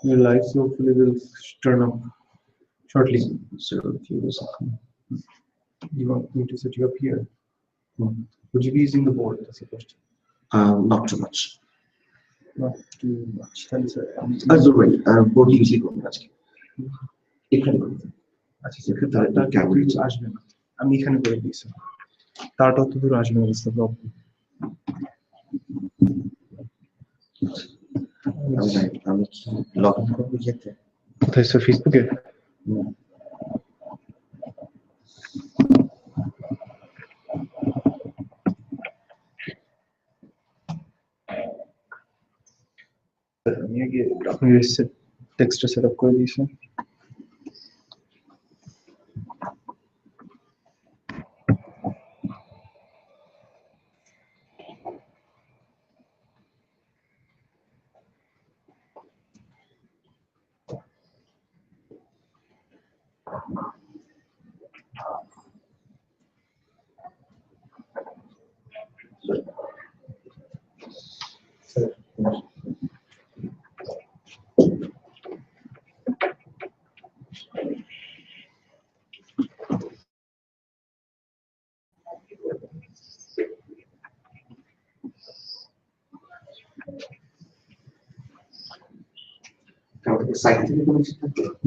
Your lights hopefully will turn up shortly. So if you you want me to set you up here, would you be using the board? That's the question. Not too much. Not too much. Then sir, Wait, board usually go এখানে আচ্ছা sir তারটা কিন্তু আসবে না আমি এখানে করে দিই স্যার তারটা অত দূর আসবে না স্যার প্রবলেম আমি কি লগ ইন করবো যেতে কোথায় স্যার ফেসবুকে আমি আগে আপনি টেক্সটটা সেট আপ করে দিয়েছেন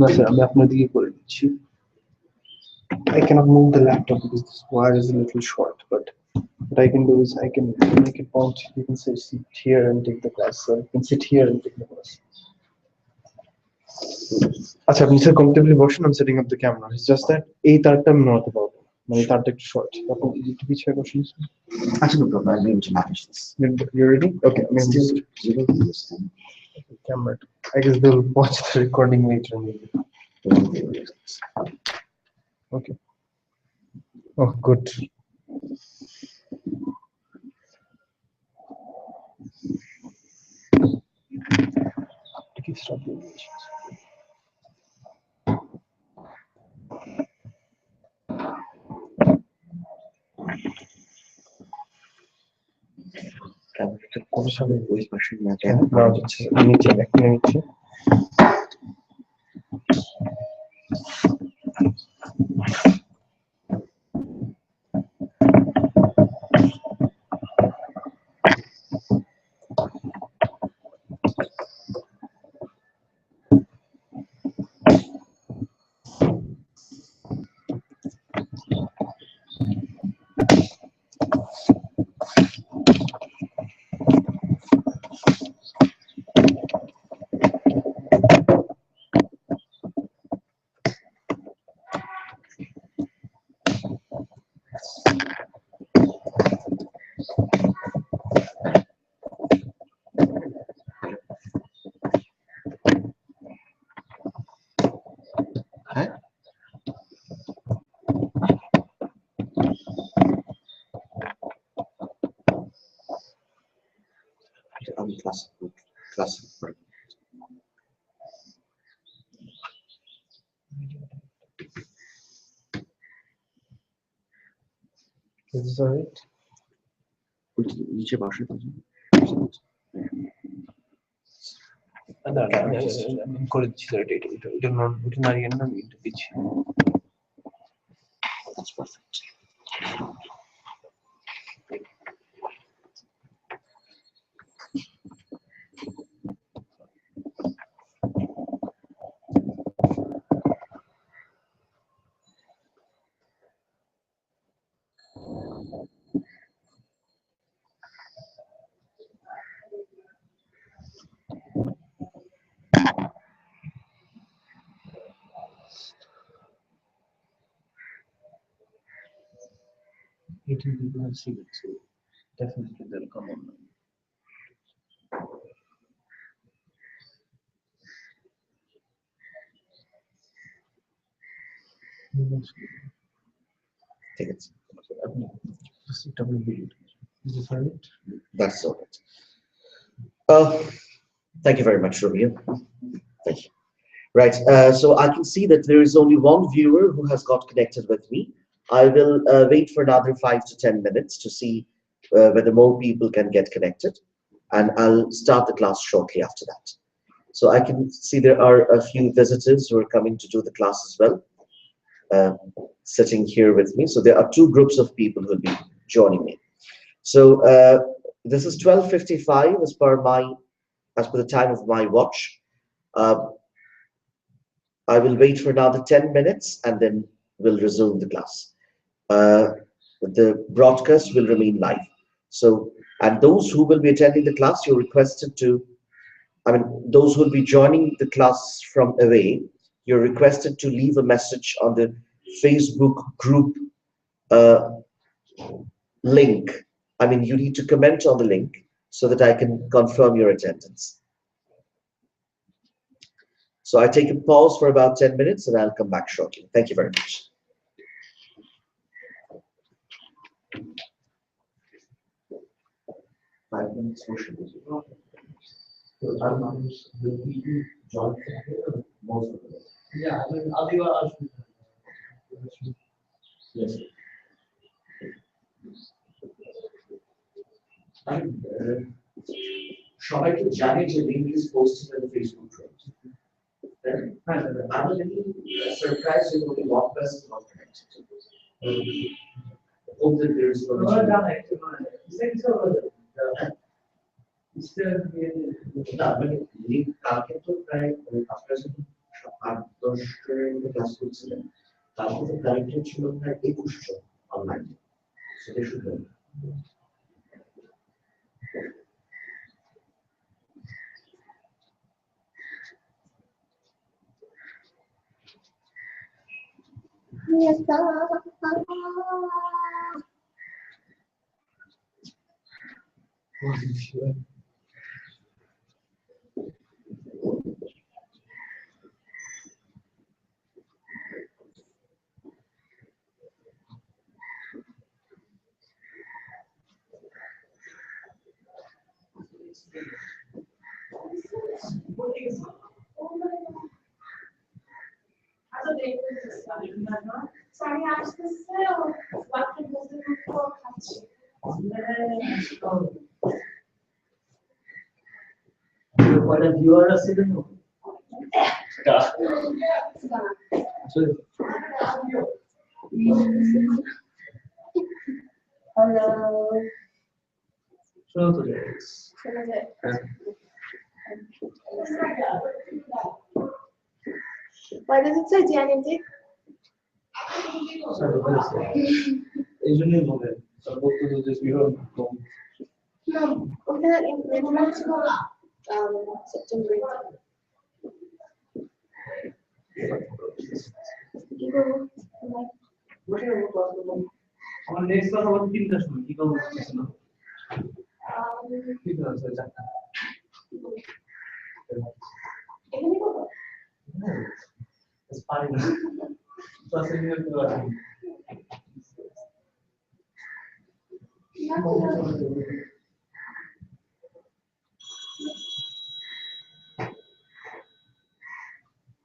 না স্যার আমি আপনার দিকে করে দিচ্ছি I cannot move the laptop because this wire is a little short, but what I can do is I can make it point. You can say sit here and take the class, or you can sit here and take the class. আচ্ছা আপনি sir comfortably বসুন I'm setting up the camera. It's just that এই তারটা আমি নড়াতে পারবো মানে তারটা একটু শর্ট আপনি একটু পিছিয়ে বসুন আচ্ছা no problem I'll be able to manage this. You're ready? Okay. I mean, just camera. I guess they'll watch the recording later. Okay. Oh, good. Okay, stop the animations. কোনো সময় ওই পাশে না যায় না যাচ্ছে নিচে একটা নিচে class Is this alright? নিচে বসে না আমি করে দিচ্ছি স্যার এটা নাড়িয়ে না আমি এটা দিচ্ছি That's perfect. People have seen it, so definitely they'll come online. Take it. Is this alright? That's all right. Thank you very much, Romeo. Thank you. Right, so I can see that there is only one viewer who has got connected with me. I will wait for another 5 to 10 minutes to see whether more people can get connected, and I'll start the class shortly after that. So I can see there are a few visitors who are coming to do the class as well, sitting here with me. So there are two groups of people who will be joining me. So this is 12:55 as per the time of my watch. Uh, I will wait for another 10 minutes and then we'll resume the class. Uh, the broadcast will remain live. So, and those who will be attending the class, you're requested to, those who will be joining the class from away, you're requested to leave a message on the Facebook group uh, link. You need to comment on the link so that I can confirm your attendance. So I take a pause for about 10 minutes and I'll come back shortly. Thank you very much. 5 minutes motion. So our members will be joined here, most of them. Yeah, yes. সবাইকে জানে যে link is posted on the Facebook group. Then I'm a little surprised that only one person got connected. Hope that there is না link কালকে তো প্রায় আপনারা যখন 8-10 class করছিলেন তারপরে কানেক্টেড ছিল প্রায় 21 জন অনলাইনে সেটা শুধু Yes, Sorry, I was just what was the report? What a viewer is sitting. Hello. Why does it say Gianni? Sorry, what is it? Usually, supposed to do this viewer. No, okay, in September. আমার next কথা বলতে 3টার সময় কি করব বুঝছেন না কি করব স্যার চারটা এখানে করব পারি না পাঁচ মিনিট তো আছে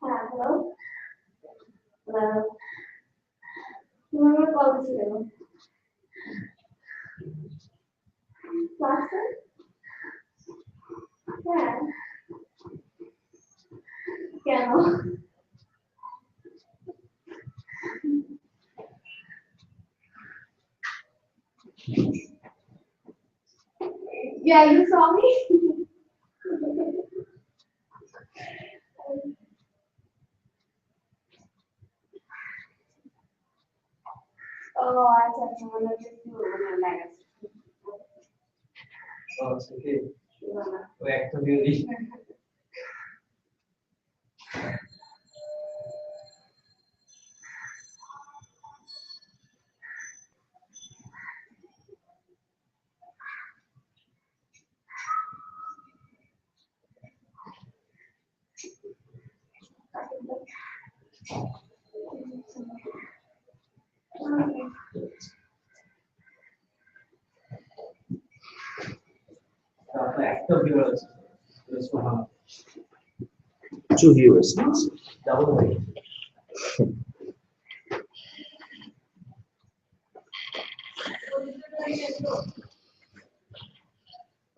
Hello. Hello. You call this again? Plaster? Yeah. Piano. Yeah, you saw me? Oh, I said someone that just do it on my Oh, it's okay. Back to beauty. Active viewers. This one. 2 viewers. Double way.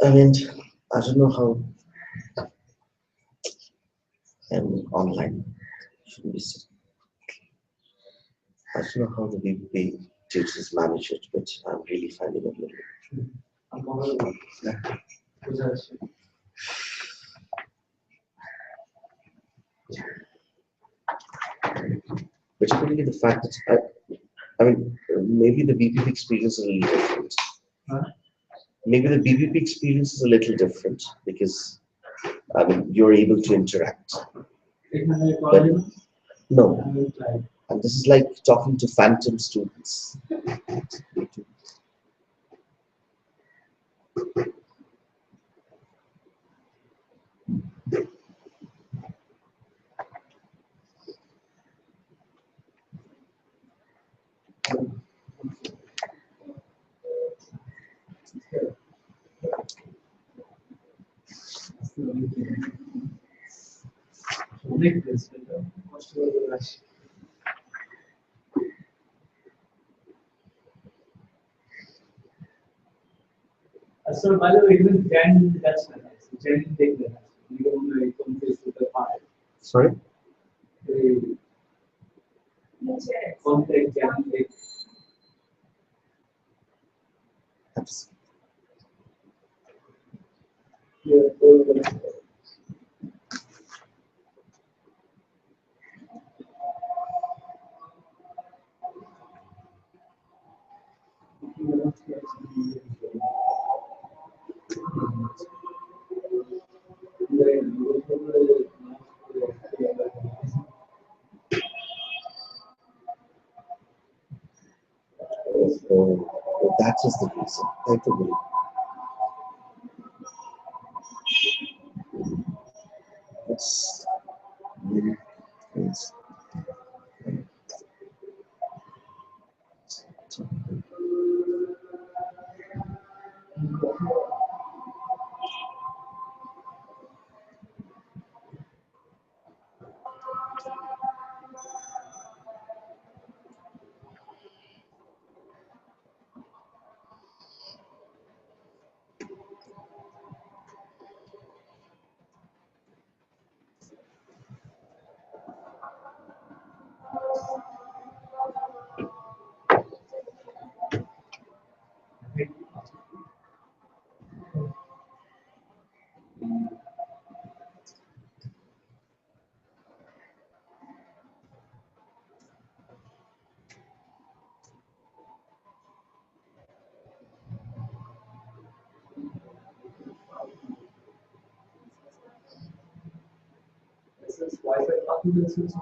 I mean, I don't know how I'm online. Shouldn't be. I don't know how the VP teachers manage it, but I'm really finding it a little. Particularly the fact that I mean, maybe the BPP experience is a little different. Maybe the BPP experience is a little different because I mean you're able to interact. But no, and this is like talking to phantom students. So by the way, even Jan, that's nice. Jan take that. You don't like confess with the fire. Sorry. Contact Jan take. That's, Yeah. that is the reason. Thank you. It's, it's, This is Wi-Fi confidence.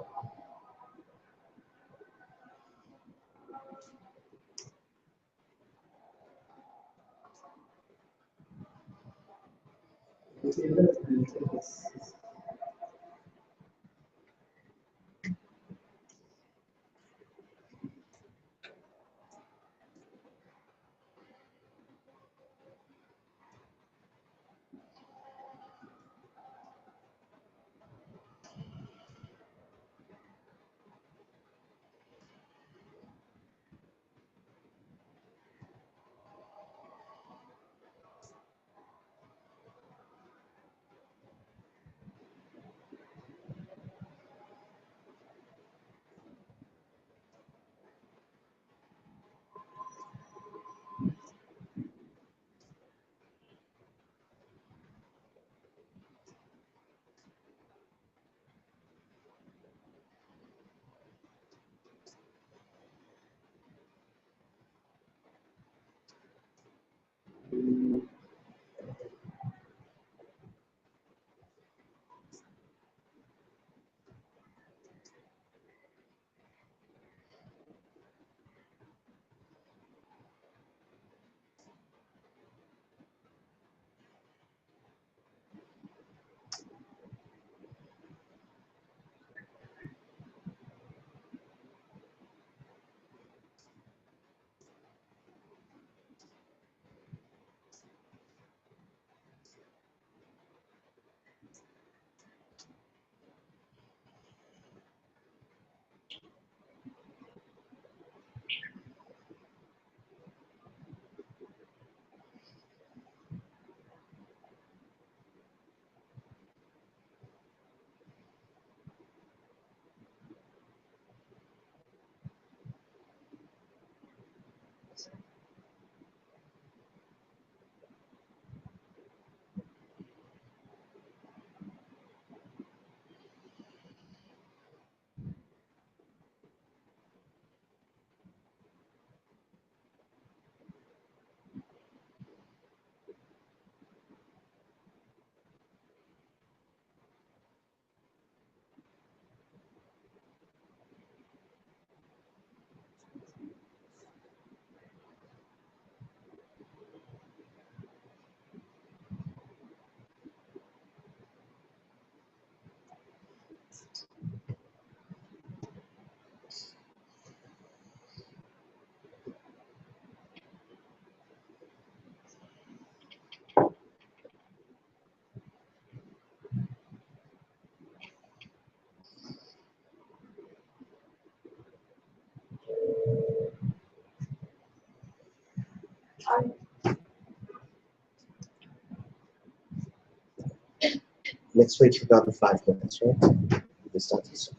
Let's wait for another 5 minutes, right? We start this.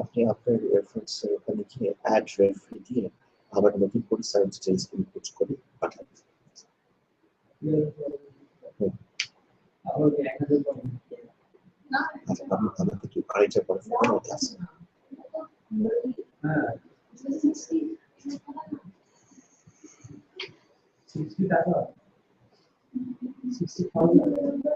আপনি আপনার রেফারেন্সের ওখানে গিয়ে add referee দিয়ে আবার নতুন করে site details input করে পাঠান। আচ্ছা, আমি আমাকে কি আরেকটা পরে ফোন করতে আছে? হ্যাঁ 60 টাকা 60,000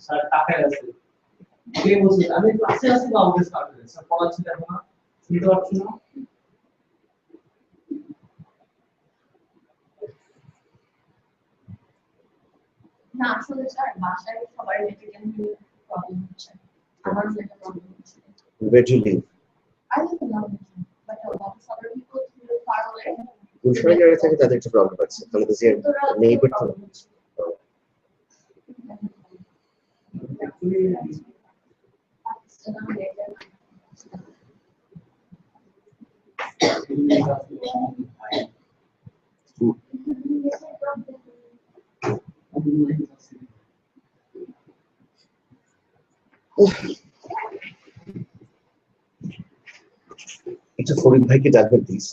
স্যার টাকায় আছে কে বলছে আমি ক্লাসে আছি বা আমাদের স্যার স্যার পড়াচ্ছি দেখো না শুনতে পাচ্ছি না না আসলে স্যার বাসায় সবার মেডিকেল প্রবলেম হচ্ছে আমার যেটা প্রবলেম হচ্ছে Where do you live? I live in London but a lot of other people who live far away গুলশানে যারা থাকে তাদের একটা প্রবলেম আছে, তাহলে তো যে নেইবার তো একটু ফরিদ ভাইকে ডাকবেন প্লিজ।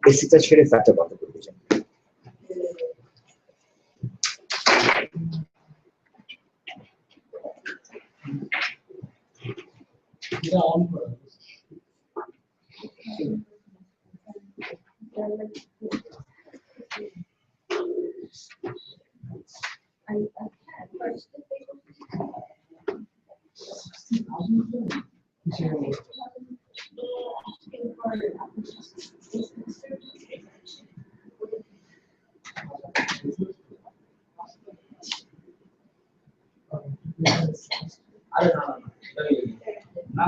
এসিটা ছেড়ে ফ্যানটা বন্ধ করে দিয়েছেন। এটা অন করা আরে না না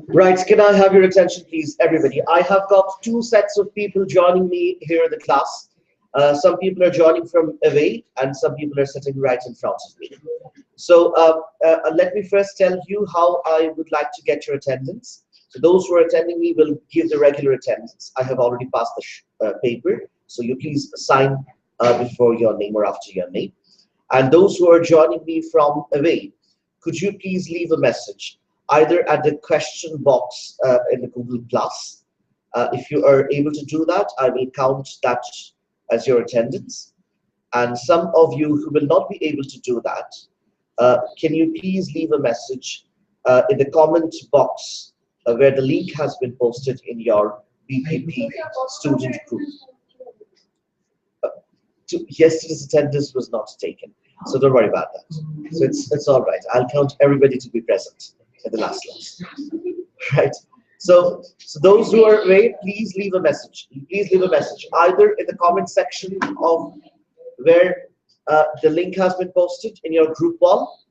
Right, can I have your attention, please, everybody? I have got two sets of people joining me here in the class. Some people are joining from away, and some people are sitting right in front of me. So let me first tell you how I would like to get your attendance. So those who are attending me will give the regular attendance. I have already passed the paper, so you please sign before your name or after your name. And those who are joining me from away, could you please leave a message either at the question box in the Google Plus. If you are able to do that, I will count that as your attendance. And some of you who will not be able to do that, can you please leave a message in the comment box where the link has been posted in your BPP student group. Yesterday's attendance was not taken, so don't worry about that. So it's all right. I'll count everybody to be present in the last class, right? So those who are away, please leave a message. Please leave a message either in the comment section of where the link has been posted in your group wall,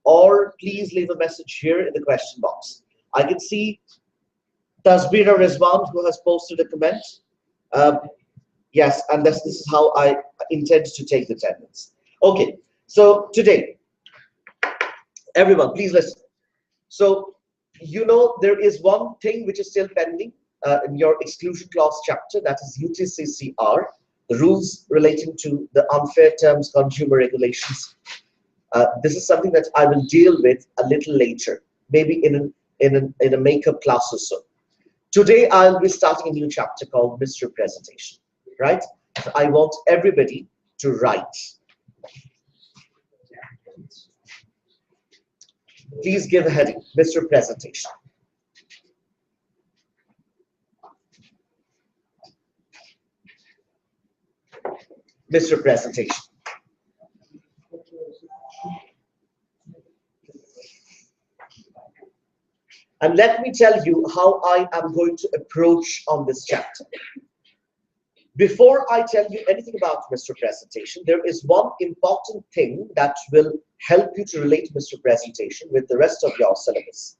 or please leave a message here in the question box. I can see Tasbira Rizwan, who has posted a comment. Yes, and this is how I intend to take the attendance. Okay, so today, everyone, please listen. So, you know, there is one thing which is still pending in your exclusion clause chapter, that is UTCCR, the rules relating to the unfair terms consumer regulations. This is something that I will deal with a little later, maybe in a makeup class or so. Today, I'll be starting a new chapter called misrepresentation, right? So I want everybody to write. Please give a heading, misrepresentation. Misrepresentation. And let me tell you how I am going to approach on this chapter. Before I tell you anything about misrepresentation, there is one important thing that will help you to relate misrepresentation with the rest of your syllabus.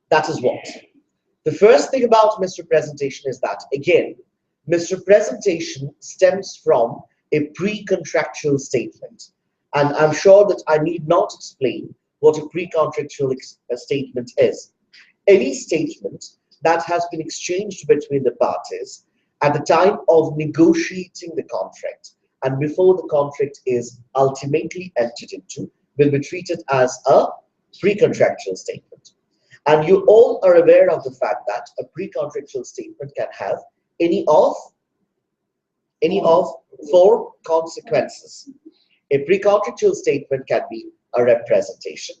That is what? The first thing about misrepresentation is that, again, misrepresentation stems from a pre-contractual statement. And I'm sure that I need not explain what a pre-contractual statement is. Any statement that has been exchanged between the parties at the time of negotiating the contract and before the contract is ultimately entered into will be treated as a pre-contractual statement. And you all are aware of the fact that a pre-contractual statement can have any of four consequences. A pre-contractual statement can be a representation.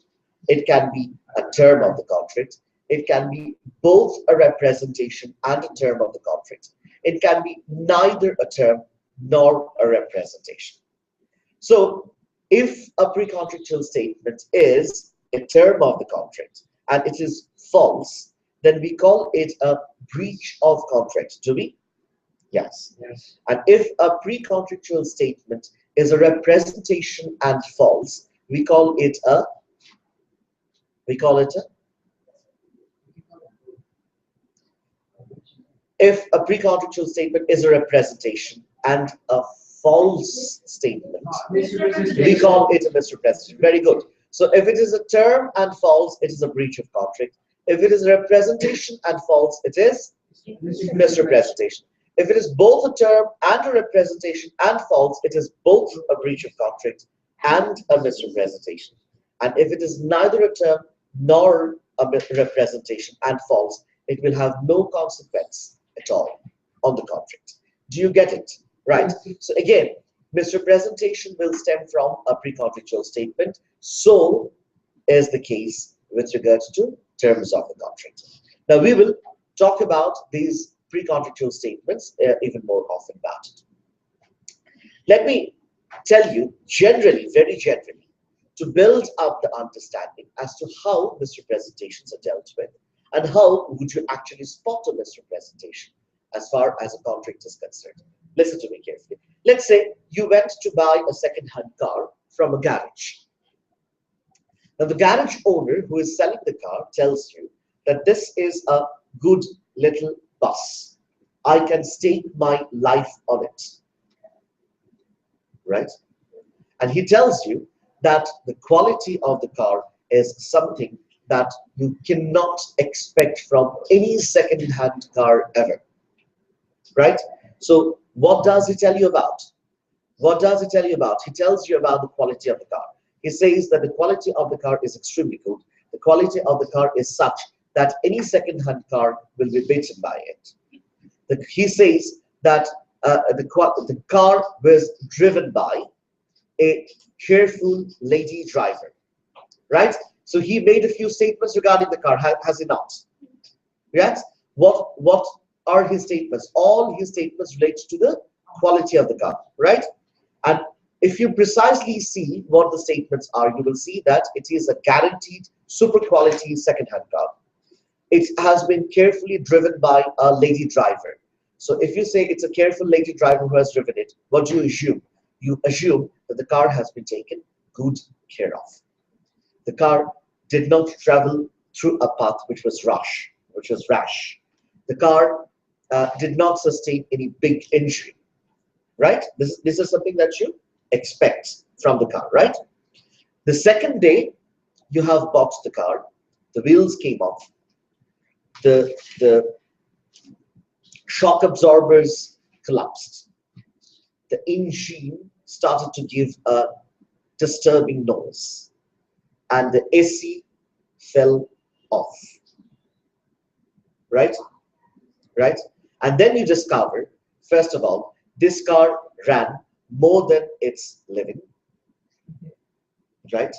It can be a term of the contract. It can be both a representation and a term of the contract. It can be neither a term nor a representation. So if a pre-contractual statement is a term of the contract and it is false, then we call it a breach of contract. Do we? Yes. Yes. And if a pre-contractual statement is a representation and false, we call it a if a pre-contractual statement is a representation and a false statement, we call it a misrepresentation. Very good. So if it is a term and false, it is a breach of contract. If it is a representation and false, it is misrepresentation. If it is both a term and a representation and false, it is both a breach of contract and a misrepresentation. And if it is neither a term nor a representation and false, it will have no consequence at all on the contract. Do you get it? Right. So again, misrepresentation will stem from a pre-contractual statement. So is the case with regards to terms of the contract. Now we will talk about these pre-contractual statements even more often about it. Let me tell you generally, very generally, to build up the understanding as to how misrepresentations are dealt with and how would you actually spot a misrepresentation as far as a contract is concerned. Listen to me carefully. Let's say you went to buy a second-hand car from a garage. Now the garage owner who is selling the car tells you that this is a good little bus. I can stake my life on it. Right? And he tells you that the quality of the car is something that you cannot expect from any second-hand car ever. Right? So what does he tell you about? What does he tell you about? He tells you about the quality of the car. He says that the quality of the car is extremely good. The quality of the car is such that any second-hand car will be beaten by it. He says that the car was driven by a careful lady driver, right? So he made a few statements regarding the car, has he not? Yes. What are his statements? All his statements relate to the quality of the car, right? And if you precisely see what the statements are, you will see that it is a guaranteed super quality second-hand car. It has been carefully driven by a lady driver. So if you say it's a careful lady driver who has driven it, what do you assume? You assume that the car has been taken good care of. The car did not travel through a path which was rash. The car did not sustain any big injury, right? This is something that you expect from the car, right? The second day you have bought the car, the wheels came off, the shock absorbers collapsed, the engine started to give a disturbing noise, and the AC fell off, right? And then you discover, first of all, this car ran more than its living, right?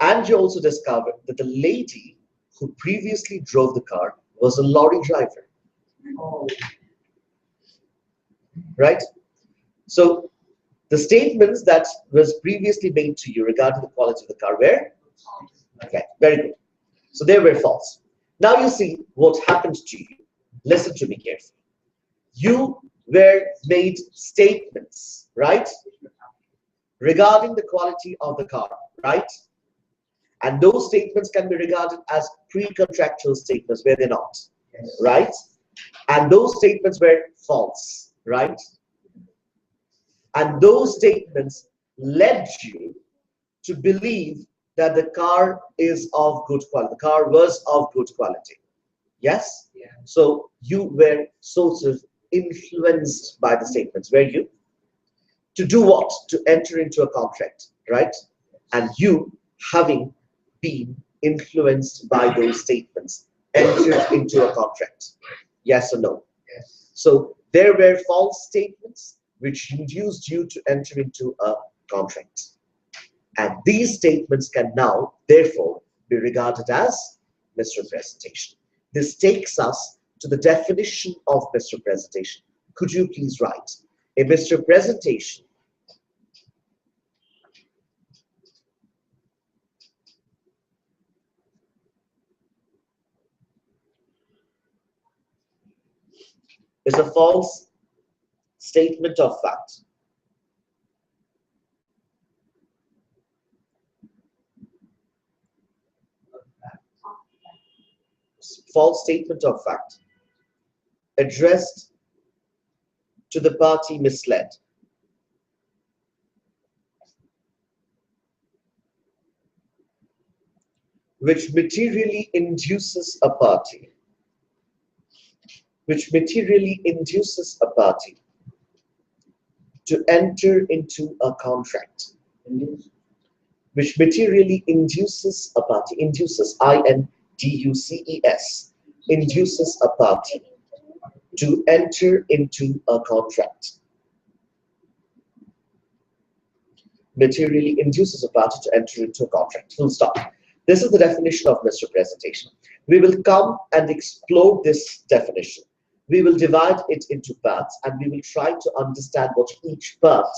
And you also discover that the lady who previously drove the car was a lorry driver, right? So the statements that was previously made to you regarding the quality of the car were okay, very good. So they were false. Now you see what happened to you. Listen to me carefully. You were made statements, right, regarding the quality of the car, right? And those statements can be regarded as pre-contractual statements, were they not? Yes. Right? And those statements were false, right? And those statements led you to believe that the car is of good quality. The car was of good quality. Yes? Yeah. So you were sort of influenced by the statements, were you? To do what? To enter into a contract, right? And you, having been influenced by those statements, entered into a contract. Yes or no? Yes. So there were false statements which induced you to enter into a contract. And these statements can now, therefore, be regarded as misrepresentation. This takes us to the definition of misrepresentation. Could you please write? A misrepresentation is a false statement of fact. False statement of fact addressed to the party misled. Which materially induces a party. Which materially induces a party to enter into a contract. Which materially induces a party, induces, I-N-D-U-C-E-S, induces a party to enter into a contract. Materially induces a party to enter into a contract. Full stop. This is the definition of misrepresentation. We will come and explore this definition. We will divide it into parts and we will try to understand what each part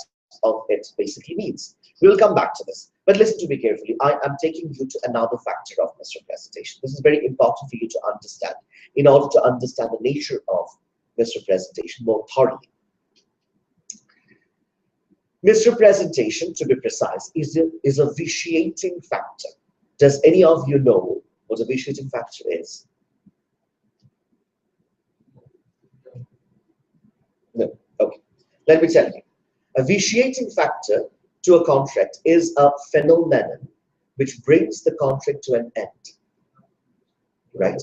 of it basically means. We will come back to this. But listen to me carefully. I am taking you to another factor of misrepresentation. This is very important for you to understand in order to understand the nature of misrepresentation more thoroughly. Misrepresentation, to be precise, is a vitiating factor. Does any of you know what a vitiating factor is? No. Okay. Let me tell you. A vitiating factor to a contract is a phenomenon which brings the contract to an end. Right?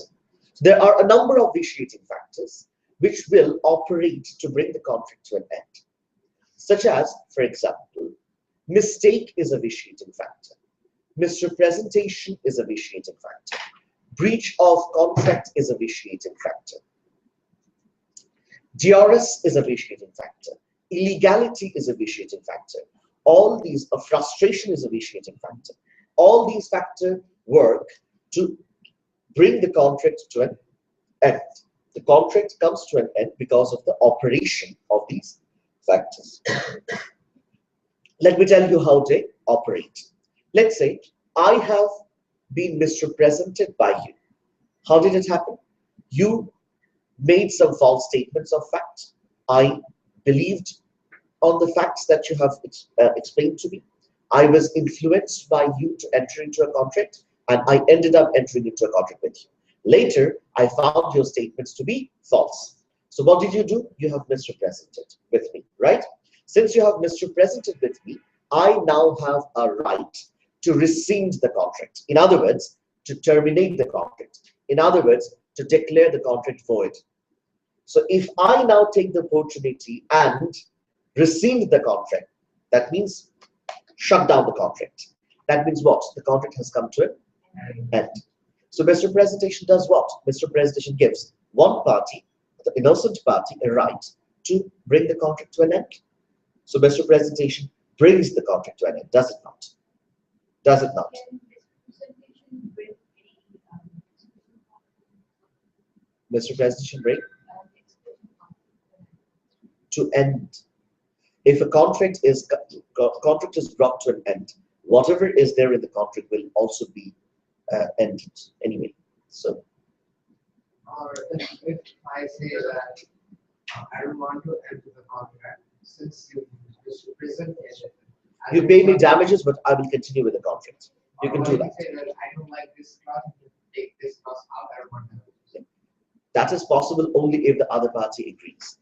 There are a number of vitiating factors which will operate to bring the contract to an end. Such as, for example, mistake is a vitiating factor. Misrepresentation is a vitiating factor. Breach of contract is a vitiating factor. Duress is a vitiating factor. Illegality is a vitiating factor. All these, frustration is a vitiating factor. All these factors work to bring the contract to an end. The contract comes to an end because of the operation of these factors. Let me tell you how they operate. Let's say I have been misrepresented by you. How did it happen? You made some false statements of fact. I believed on the facts that you have explained to me. I was influenced by you to enter into a contract, and I ended up entering into a contract with you. Later, I found your statements to be false. So what did you do? You have misrepresented with me, right? Since you have misrepresented with me, I now have a right to rescind the contract. In other words, to terminate the contract. In other words, to declare the contract void. So if I now take the opportunity and rescind the contract, that means shut down the contract. That means what? The contract has come to an end. So misrepresentation does what? Misrepresentation gives one party, the innocent party, a right to bring the contract to an end. So misrepresentation brings the contract to an end, does it not? Does it not? Misrepresentation bring to end. If a contract is brought to an end, whatever is there in the contract will also be ended anyway. So, or if I say that I don't want to enter the contract since you misrepresent it, you pay me damages, but I will continue with the contract. You can do that. Say that I don't like this clause, take this clause out. I don't want to. That is possible only if the other party agrees.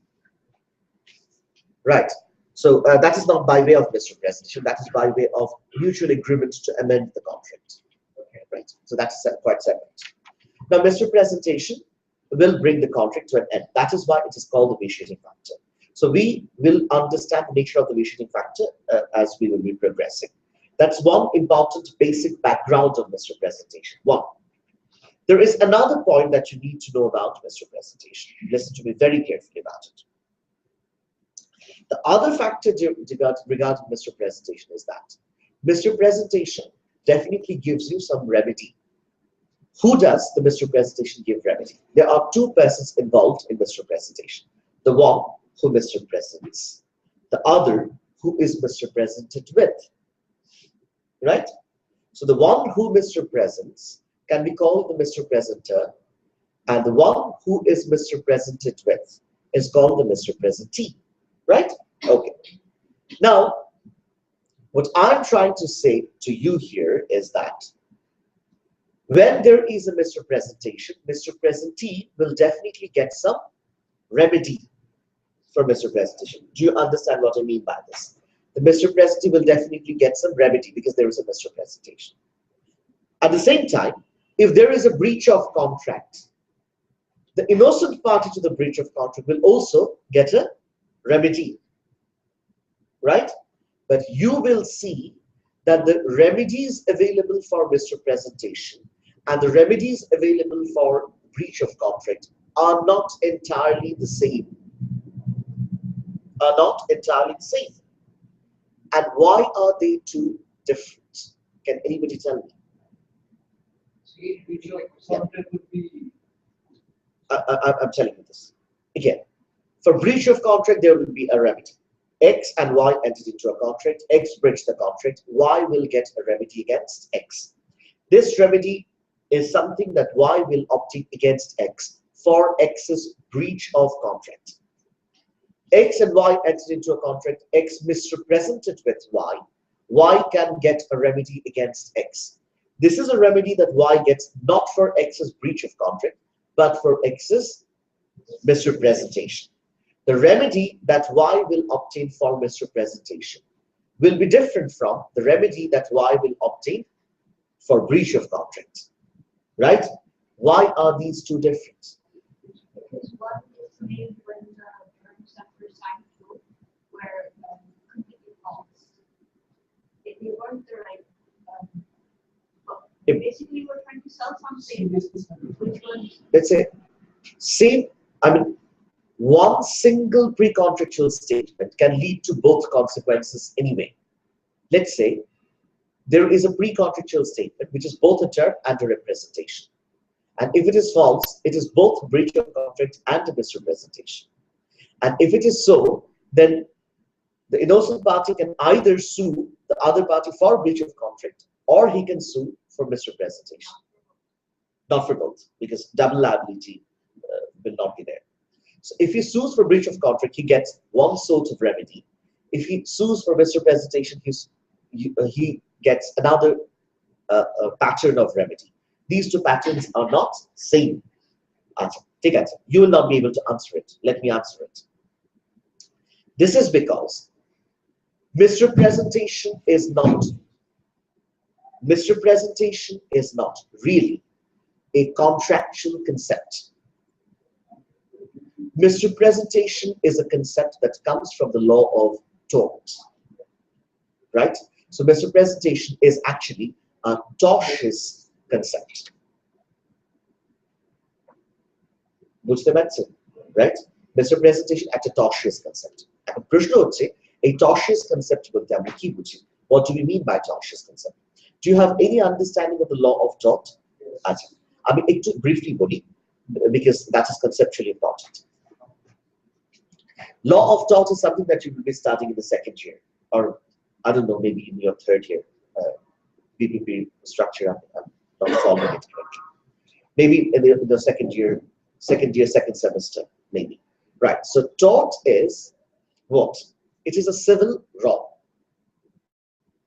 Right. So that is not by way of misrepresentation. That is by way of mutual agreement to amend the contract. Okay, right. So that's quite separate. Now, misrepresentation will bring the contract to an end. That is why it is called the vitiating factor. So we will understand the nature of the vitiating factor as we will be progressing. That's one important basic background of misrepresentation. One. There is another point that you need to know about misrepresentation. Listen to me very carefully about it. The other factor regarding misrepresentation is that misrepresentation definitely gives you some remedy. Who does the misrepresentation give remedy? There are two persons involved in misrepresentation. The one who misrepresents, the other who is misrepresented with. Right? So the one who misrepresents can be called the misrepresenter, and the one who is misrepresented with is called the misrepresentee. right? Okay. Now, what I'm trying to say to you here is that when there is a misrepresentation, misrepresentee will definitely get some remedy for misrepresentation. Do you understand what I mean by this? The misrepresentee will definitely get some remedy because there is a misrepresentation. At the same time, if there is a breach of contract, the innocent party to the breach of contract will also get a remedy, right? But you will see that the remedies available for misrepresentation and the remedies available for breach of contract are not entirely the same. Are not entirely the same. And why are they two different? Can anybody tell me? See, which like something would be I'm telling you this. Again, for breach of contract, there will be a remedy. X and Y entered into a contract. X breached the contract. Y will get a remedy against X. This remedy is something that Y will obtain against X for X's breach of contract. X and Y entered into a contract. X misrepresented with Y. Y can get a remedy against X. This is a remedy that Y gets not for X's breach of contract, but for X's misrepresentation. The remedy that Y will obtain for misrepresentation will be different from the remedy that Y will obtain for breach of contract. Right? Why are these two different? Because one is made when the terms that were signed to were completely false. They weren't the right. Basically, we're trying to sell something which was. Let's say, same, I mean, one single pre-contractual statement can lead to both consequences anyway. Let's say there is a pre-contractual statement which is both a term and a representation. And if it is false, it is both breach of contract and a misrepresentation. And if it is so, then the innocent party can either sue the other party for breach of contract or he can sue for misrepresentation. Not for both, because double liability will not be there. So if he sues for breach of contract, he gets one sort of remedy. If he sues for misrepresentation, he gets another pattern of remedy. These two patterns are not same. Answer. Take answer. You will not be able to answer it. Let me answer it. This is because misrepresentation is not really a contractual concept. Misrepresentation is a concept that comes from the law of tort, right? So misrepresentation is actually a tortious concept. বুঝতে পারছেন, right? Misrepresentation at a tortious concept. এখন প্রশ্ন হচ্ছে এই tortious concept বলতে আমরা কি বুঝি? What do we mean by tortious concept? Do you have any understanding of the law of tort? আচ্ছা, আমি একটু briefly বলি because that is conceptually important. Law of tort is something that you will be studying in the second year, or I don't know, maybe in your third year. PPP structure, I'm not following it correctly. Maybe in the second year, second semester, maybe. Right. So tort is what? It is a civil wrong.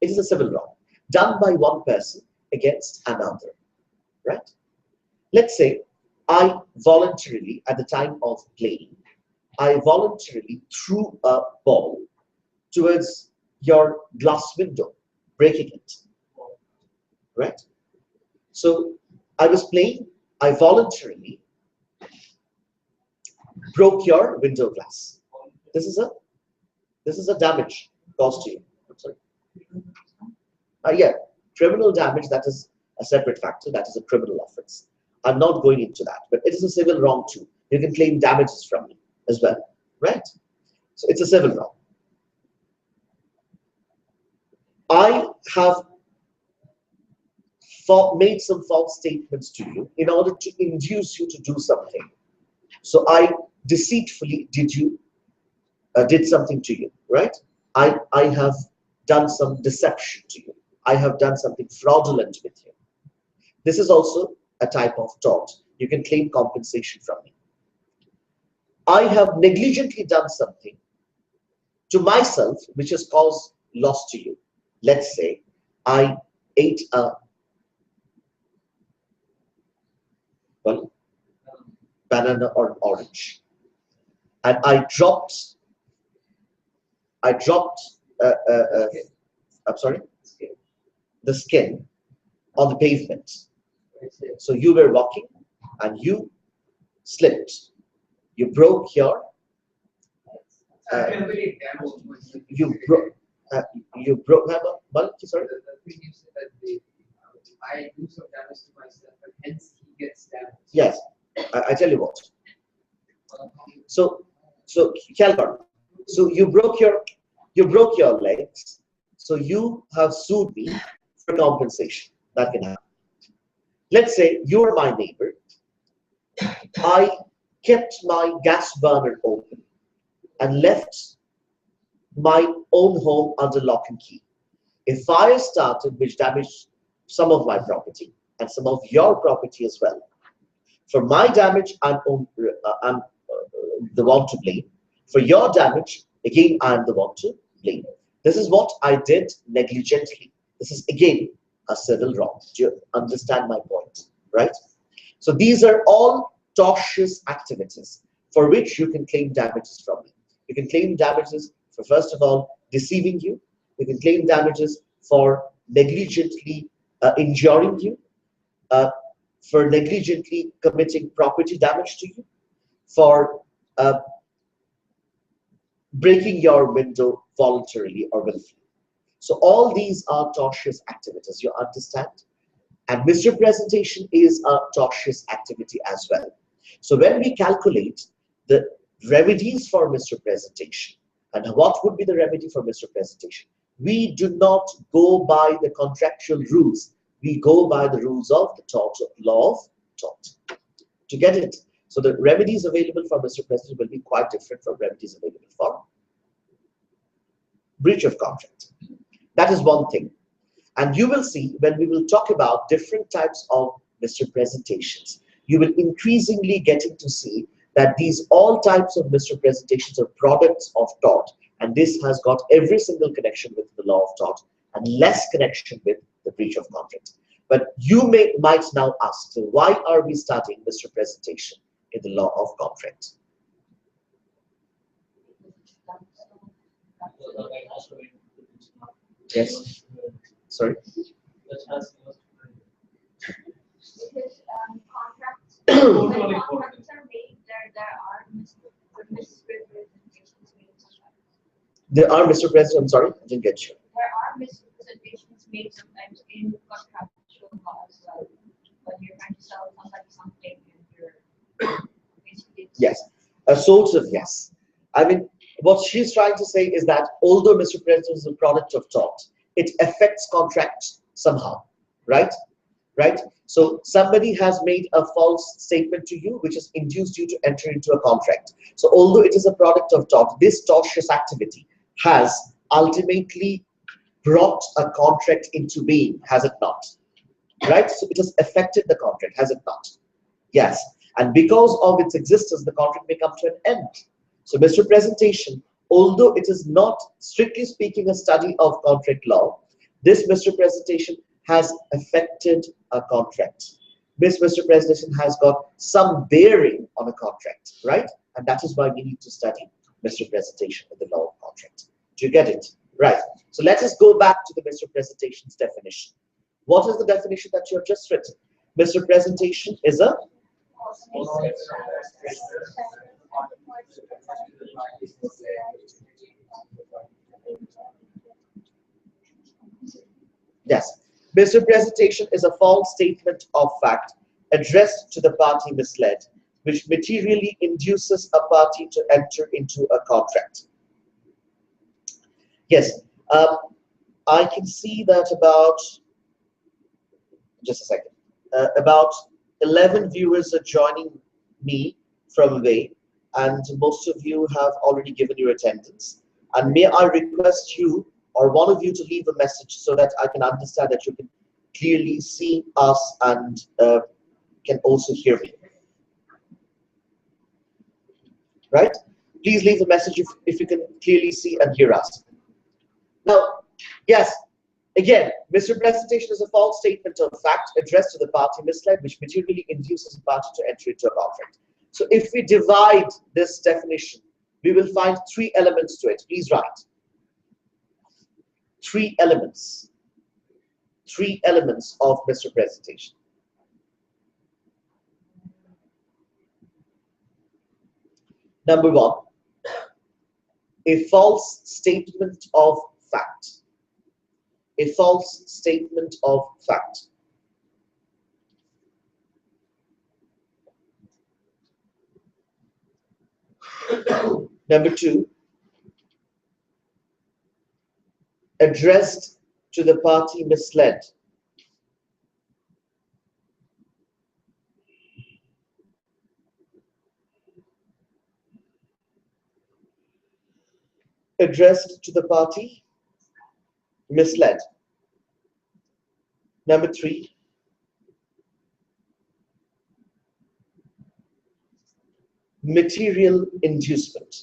It is a civil wrong done by one person against another. Right? Let's say I voluntarily, at the time of playing, I voluntarily threw a ball towards your glass window, breaking it. Right? So I was playing, I voluntarily broke your window glass. This is a damage caused to you. I'm sorry. Yeah, criminal damage, that is a separate factor, that is a criminal offense. I'm not going into that, but it is a civil wrong too. You can claim damages from me as well, right? So it's a civil wrong. I have made some false statements to you in order to induce you to do something. So I deceitfully did something to you, right? I have done some deception to you. I have done something fraudulent with you. This is also a type of tort. You can claim compensation from me. I have negligently done something to myself, which has caused loss to you. Let's say I ate a well, banana or an orange, and I dropped I'm sorry, the skin on the pavement. So you were walking and you slipped. You broke your you broke sorry. The thing you said that I do some damage to myself, and hence he gets damaged. Yes, I tell you what. So Calvin, so you broke your legs. So you have sued me for compensation. That can happen. Let's say you are my neighbor. I kept my gas burner open and left my own home under lock and key. A fire started which damaged some of my property and some of your property as well. For my damage, I'm the one to blame. For your damage, again, I'm the one to blame. This is what I did negligently. This is again a civil wrong. Do you understand my point? Right? So these are all tortious activities for which you can claim damages from me. You can claim damages for, first of all, deceiving you. You can claim damages for negligently injuring you, for negligently committing property damage to you, for breaking your window voluntarily or willfully. So all these are tortious activities, you understand? And misrepresentation is a tortious activity as well. So when we calculate the remedies for misrepresentation, and what would be the remedy for misrepresentation? We do not go by the contractual rules. We go by the rules of the law of tort. To get it? So the remedies available for misrepresentation will be quite different from remedies available for breach of contract. That is one thing. And you will see when we will talk about different types of misrepresentations, you will increasingly getting to see that these all types of misrepresentations are products of tort, and this has got every single connection with the law of tort and less connection with the breach of contract. But you might now ask, so why are we studying misrepresentation in the law of contract? Yes. Sorry. Because when contracts are made, there are misrepresentations made sometimes. There are misrepresentations. I'm sorry, I didn't get you. There are misrepresentations made sometimes in contractual law as well. When you're trying to sell somebody something and you're basically Yes, a sort of yes. I mean, what she's trying to say is that although misrepresentation is a product of tort, it affects contracts somehow, right? Right? So somebody has made a false statement to you, which has induced you to enter into a contract. So although it is a product of tort, this tortious activity has ultimately brought a contract into being, has it not? Right? So it has affected the contract, has it not? Yes. And because of its existence, the contract may come to an end. So misrepresentation, although it is not strictly speaking a study of contract law, this misrepresentation has affected a contract. This misrepresentation has got some bearing on a contract, right? And that is why we need to study misrepresentation in the law of contract. Do you get it? Right. So let us go back to the misrepresentation's definition. What is the definition that you have just written? Misrepresentation is a yes. Misrepresentation is a false statement of fact addressed to the party misled, which materially induces a party to enter into a contract. Yes, I can see that about, just a second, about 11 viewers are joining me from away, and most of you have already given your attendance. And may I request you or one of you to leave a message so that I can understand that you can clearly see us and can also hear me. Right? Please leave a message if you can clearly see and hear us. Now, yes, again, misrepresentation is a false statement of fact addressed to the party misled, which materially induces a party to enter into a contract. So if we divide this definition, we will find three elements to it. Please write. Three elements of misrepresentation. Number one, a false statement of fact. A false statement of fact. Number two, addressed to the party misled. Addressed to the party misled. Number three, material inducement.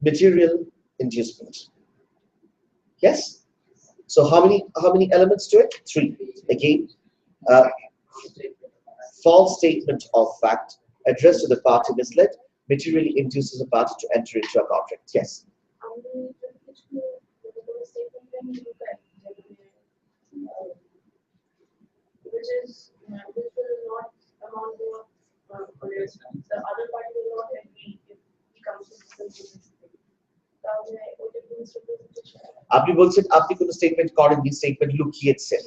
Material inducement. Yes? So how many elements to it? Three. Again, false statement of fact addressed to the party misled materially induces a party to enter into a contract. Yes. Which will not amount to the other party will not agree if he comes to the conclusion. আপনি বলছেন আপনি কোন statement করেননি, statement লুকিয়েছেন,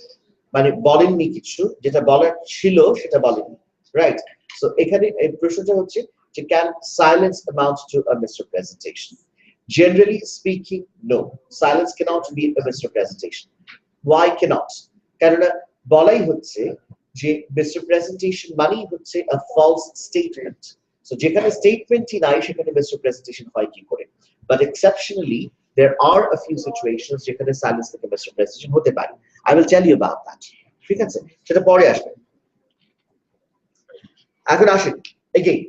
মানে বলেননি কিছু, যেটা বলার ছিল সেটা বলেননি, রাইট? সো এখানে এই প্রশ্নটা হচ্ছে যে can silence amount to a misrepresentation? Generally speaking, no. Silence cannot be a misrepresentation. Why cannot? কারণ বলাই হচ্ছে যে misrepresentation মানেই হচ্ছে a false statement. So যেখানে স্টেটমেন্টই নাই সেখানে misrepresentation হয় কি করে? But exceptionally, there are a few situations যেখানে silence থেকে misrepresentation হতে পারে. I will tell you about that. ঠিক আছে? সেটা পরে আসবে। এখন আসেন, again,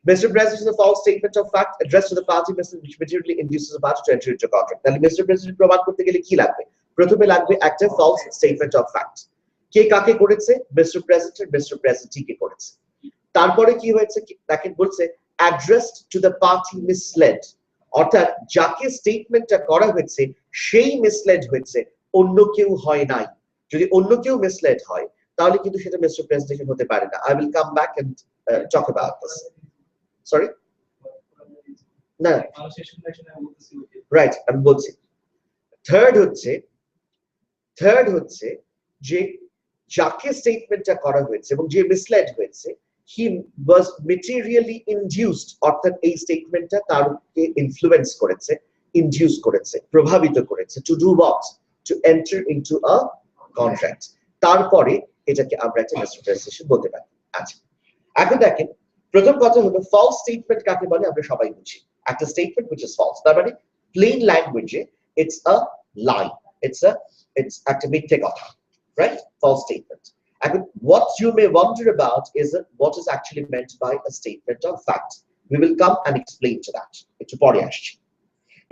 misrepresentation is a false statement of fact addressed to the party which materially induces a party to enter into a contract. তাহলে misrepresentation প্রমাণ করতে গেলে কি লাগবে? প্রথমে লাগবে একটা false statement of fact. কে কাকে করেছে? misrepresentee কে করেছে। তারপরে কি হয়েছে? তাকে বলছে addressed to the party misled, অর্থাৎ যাকে স্টেটমেন্টটা করা হয়েছে সেই মিসলেড হয়েছে, অন্য কেউ হয় নাই। যদি অন্য কেউ মিসলেড হয় তাহলে কিন্তু সেটা misrepresentation হতে পারে না। I will come back and talk about this. Sorry? না, রাইট, আমি বলছি। থার্ড হচ্ছে যে যাকে স্টেটমেন্টটা করা হয়েছে এবং যে মিসলেড হয়েছে, he was materially induced, অর্থাৎ এই স্টেটমেন্টটা তারকে ইনফ্লুয়েন্স করেছে, ইনডিউস করেছে, প্রভাবিত করেছে, to do what? To enter into a contract. তারপরে এটাকে আমরা একটা misrepresentation বলতে পারি। আচ্ছা, এখন দেখেন, প্রথম কথা হলো false statement কাকে বলে আমরা সবাই বুঝি। একটা statement which is false, তার মানে plain language it's a lie, it's একটা মিথ্যে কথা, right? False statement. And what you may wonder about is what is actually meant by a statement of fact. We will come and explain to that. একটু পরে আসছি।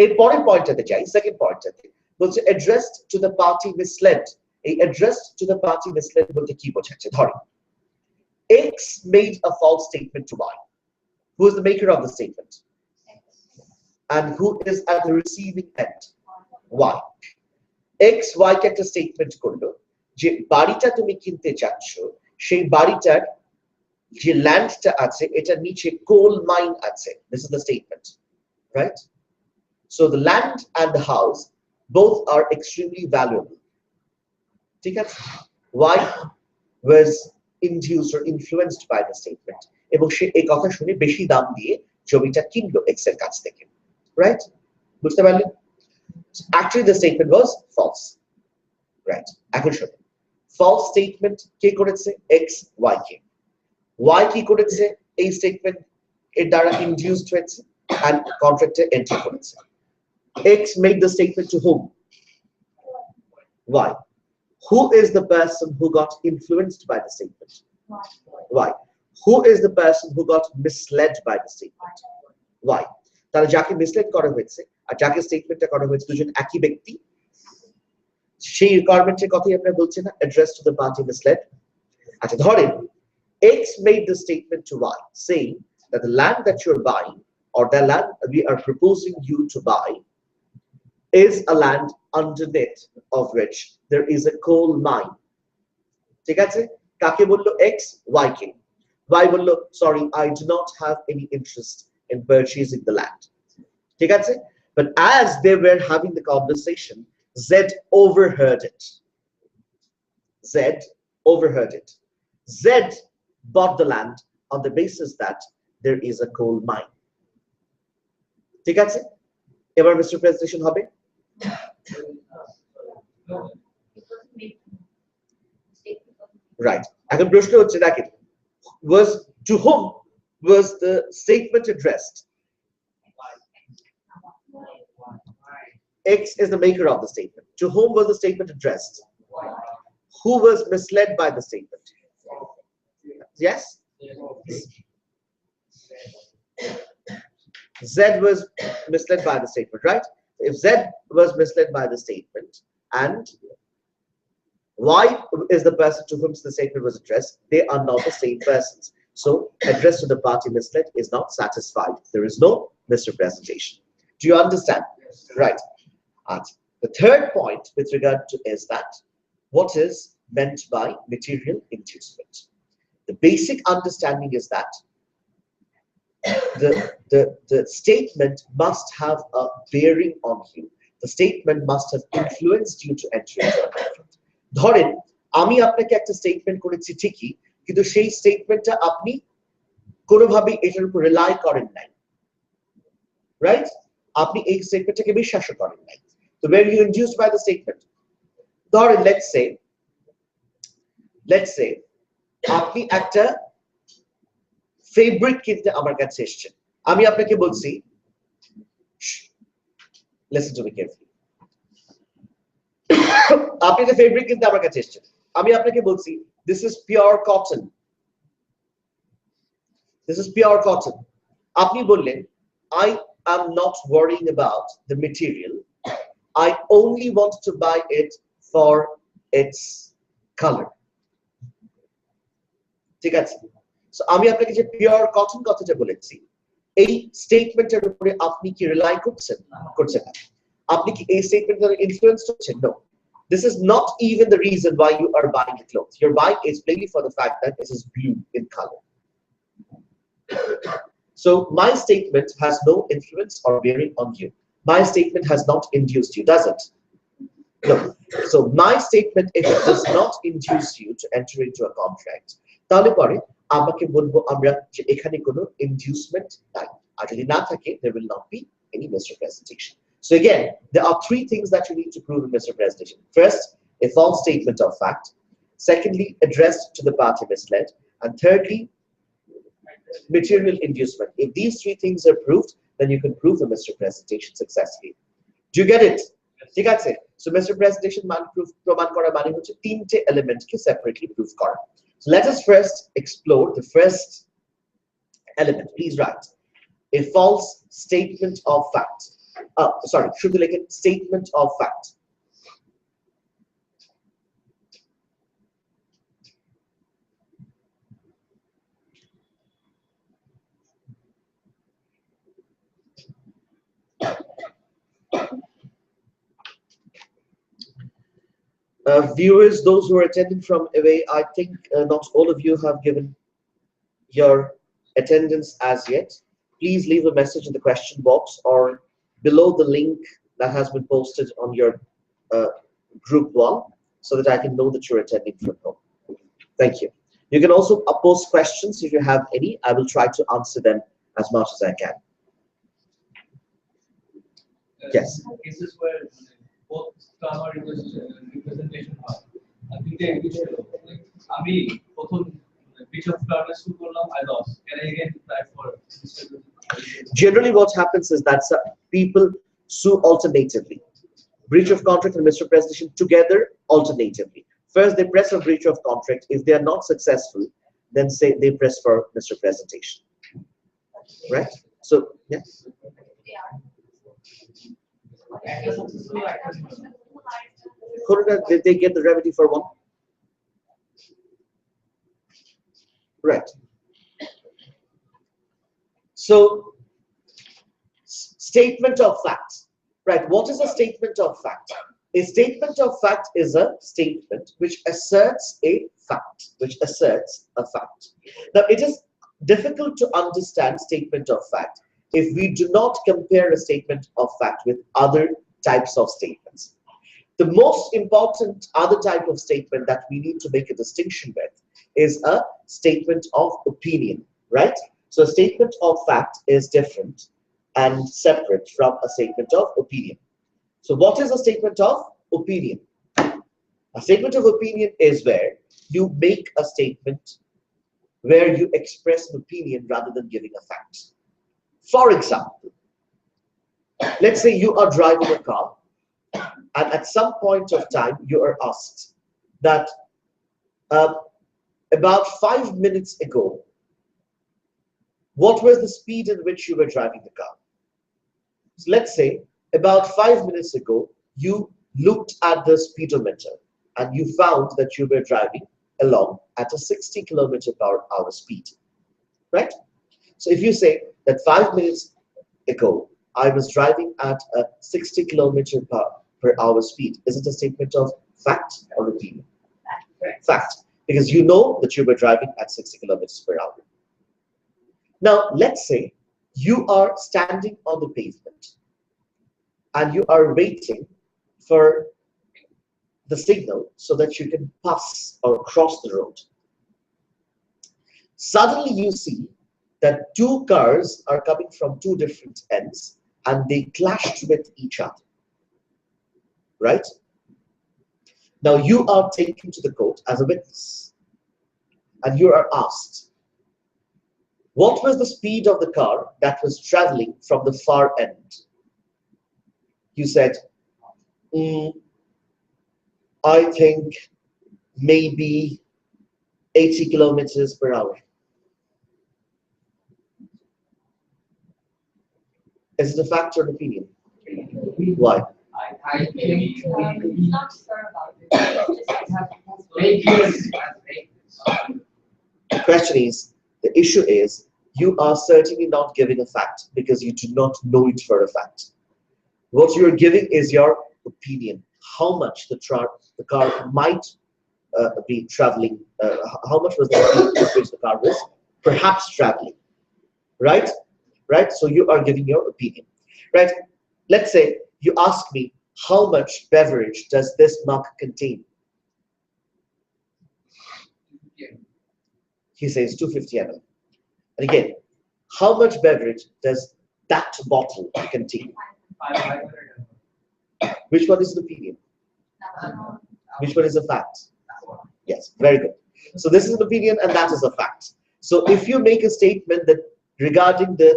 এর পরের পয়েন্টটাতে যাই, second পয়েন্টটাতে বলছে addressed to the party misled. এই addressed to the party misled বলতে কি বোঝাচ্ছে? ধরেন X made a false statement to Y. Who is the maker of the statement? And who is at the receiving end? Y. X Y কে একটা statement করলো যে বাড়িটা তুমি কিনতে চাচ্ছ, সেই বাড়িটার যে ল্যান্ডটা আছে এটার নিচে কোল মাইন আছে। This is the statement, right? So the land and the house both are extremely valuable. ঠিক আছে? Y was induced or influenced by the statement, এবং সে এই কথা শুনে বেশি দাম দিয়ে জমিটা কিনলো X এর কাছ থেকে, right? বুঝতে পারলেন? Actually the statement was false, right? এখন শুনুন, false statement কে করেছে? X Y কে। Y কি করেছে? এই স্টেটমেন্ট এর দ্বারা ইনডিউসড হয়েছে and contractor enter করেছে। X made the statement to whom? Y. Who is the person who got influenced by the statement? Why? Why? Who is the person who got misled by the statement? Why? তাহলে যাকে misled করা হয়েছে আর যাকে স্টেটমেন্টটা করা হয়েছে দুজন একই ব্যক্তি, সেই রিকোয়ারমেন্টের কথাই আমরা বলছি না, address to the party misled. আচ্ছা ধরেন X made the statement to Y saying that the land that you're buying or the land we are proposing you to buy is a land underneath of which there is a coal mine. ঠিক আছে? কাকে বললো X? Y কে। Y বললো sorry, I do not have any interest in purchasing the land. ঠিক আছে? But as they were having the conversation, Z overheard it. Z overheard it. Z bought the land on the basis that there is a coal mine. ঠিক আছে? এবার mister presentation হবে। It wasn't made. Statement wasn't Right. এখন প্রশ্ন হচ্ছে দেখেন, was to whom was the statement addressed? X is the maker of the statement. To whom was the statement addressed? Who was misled by the statement? Yes? Z was misled by the statement, right? If Z was misled by the statement and Y is the person to whom the statement was addressed, they are not the same persons. So address to the party misled is not satisfied. There is no misrepresentation. Do you understand? Right. And the third point with regard to is that what is meant by material inducement. The basic understanding is that the statement must have a bearing on you. The statement must have influenced you to enter into a contract. ধরেন আমি আপনাকে একটা statement করেছি ঠিকই, কিন্তু সেই স্টেটমেন্টটা আপনি কোনোভাবেই এটার উপর রিলাই করেন নাই, রাইট? আপনি এই স্টেটমেন্টটাকে বিশ্বাস করেন নাই। তো when you induced by the statement, ধরেন let's say আপনি একটা ফেব্রিক কিনতে আমার কাছে এসেছেন, আমি আপনাকে বলছি listen to me carefully, আপনি একটা ফেব্রিক কিনতে আমার কাছে এসেছেন, আমি আপনাকে বলছি this is pure cotton, this is pure cotton. আপনি বললেন I am not worrying about the material, I only want to buy it for its color. ঠিক আছে? সো আমি আপনাকে যে পিওর কটন কথাটা বলেছি, এই স্টেটমেন্টের উপরে আপনি কি রিলাই করছেন? করছেন না। আপনি কি এই স্টেটমেন্ট দ্বারা ইনফ্লুয়েন্স হচ্ছেন? No. This is not even the reason why you are buying the clothes. You're buying it plainly for the fact that it is blue in color. So my statement has no influence or bearing on you. My statement has not induced you, does it? No. So my statement, if it does not induce you to enter into a contract, তাহলে পরে আমাকে বলবো আমরা যে এখানে কোনো ইনডিউসমেন্ট নাই, আর যদি না থাকে there will not be any misrepresentation. So again, there are three things that you need to prove in misrepresentation. First, a false statement of fact. Secondly, addressed to the party misled. And thirdly, material inducement. If these three things are proved, then you can prove the misrepresentation successfully. Do you get it? ঠিক আছে? So misrepresentation প্রমাণ করা মানে হচ্ছে তিনটে এলিমেন্টকে separately prove করা। So let us first explore the first element. Please write a false statement of fact. Sorry, should be like a statement of fact. Viewers, those who are attending from away, I think not all of you have given your attendance as yet. Please leave a message in the question box or below the link that has been posted on your group wall so that I can know that you're attending from home. Thank you. You can also post questions if you have any. I will try to answer them as much as I can. Yes. Cases where both term representation হয়, I think they আমি প্রথম breach of term শুরু করলাম, I lost. Can I again try for Generally, what happens is that people sue alternatively. Breach of contract and misrepresentation together alternatively. First, they press for breach of contract. If they are not successful, then say they press for misrepresentation. Right? So, yeah. Did they get the remedy for one? Right. So, statement of fact. Right. What is a statement of fact? A statement of fact is a statement which asserts a fact. Which asserts a fact. Now, it is difficult to understand statement of fact if we do not compare a statement of fact with other types of statements. The most important other type of statement that we need to make a distinction with is a statement of opinion, right? So a statement of fact is different and separate from a statement of opinion. So what is a statement of opinion? A statement of opinion is where you make a statement where you express an opinion rather than giving a fact. For example, let's say you are driving a car and at some point of time you are asked that about 5 minutes ago, what was the speed in which you were driving the car? So let's say about 5 minutes ago, you looked at the speedometer and you found that you were driving along at a 60 km/h speed, right? So if you say that 5 minutes ago, I was driving at a 60 km/h speed, is it a statement of fact or opinion? Fact, because you know that you were driving at 60 km/h. Now, let's say you are standing on the pavement and you are waiting for the signal so that you can pass or cross the road. Suddenly you see that two cars are coming from two different ends and they clashed with each other, right? Now you are taken to the court as a witness and you are asked, what was the speed of the car that was traveling from the far end? You said, I think maybe 80 km/h. Is it a fact or an opinion? Why? I think He's not sure about it. The question is, the issue is, you are certainly not giving a fact because you do not know it for a fact. What you are giving is your opinion. How much the car might be traveling, how much was the speed at which the car was perhaps traveling, right? Right? So you are giving your opinion, right? Let's say you ask me, how much beverage does this mug contain? He says 250 ml. And again, how much beverage does that bottle contain? Which one is an opinion? Which one is a fact? Yes, very good. So this is an opinion and that is a fact. So if you make a statement that regarding the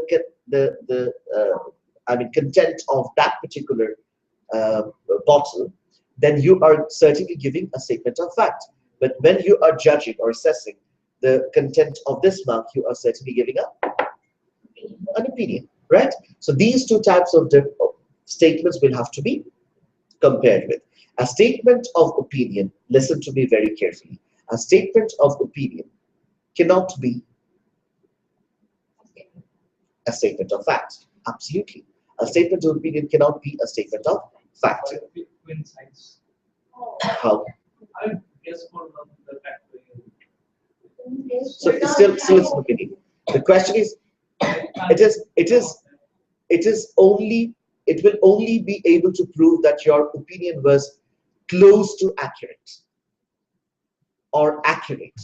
content of that particular bottle, then you are certainly giving a statement of fact. But when you are judging or assessing the content of this mug, you are certainly giving an opinion, right? So these two types of statements will have to be compared with. A statement of opinion, listen to me very carefully, a statement of opinion cannot be a statement of fact. Absolutely. A statement of opinion cannot be a statement of fact. How? I guess for the fact. So it's still it's an opinion. The question is, it will only be able to prove that your opinion was close to accurate or accurate,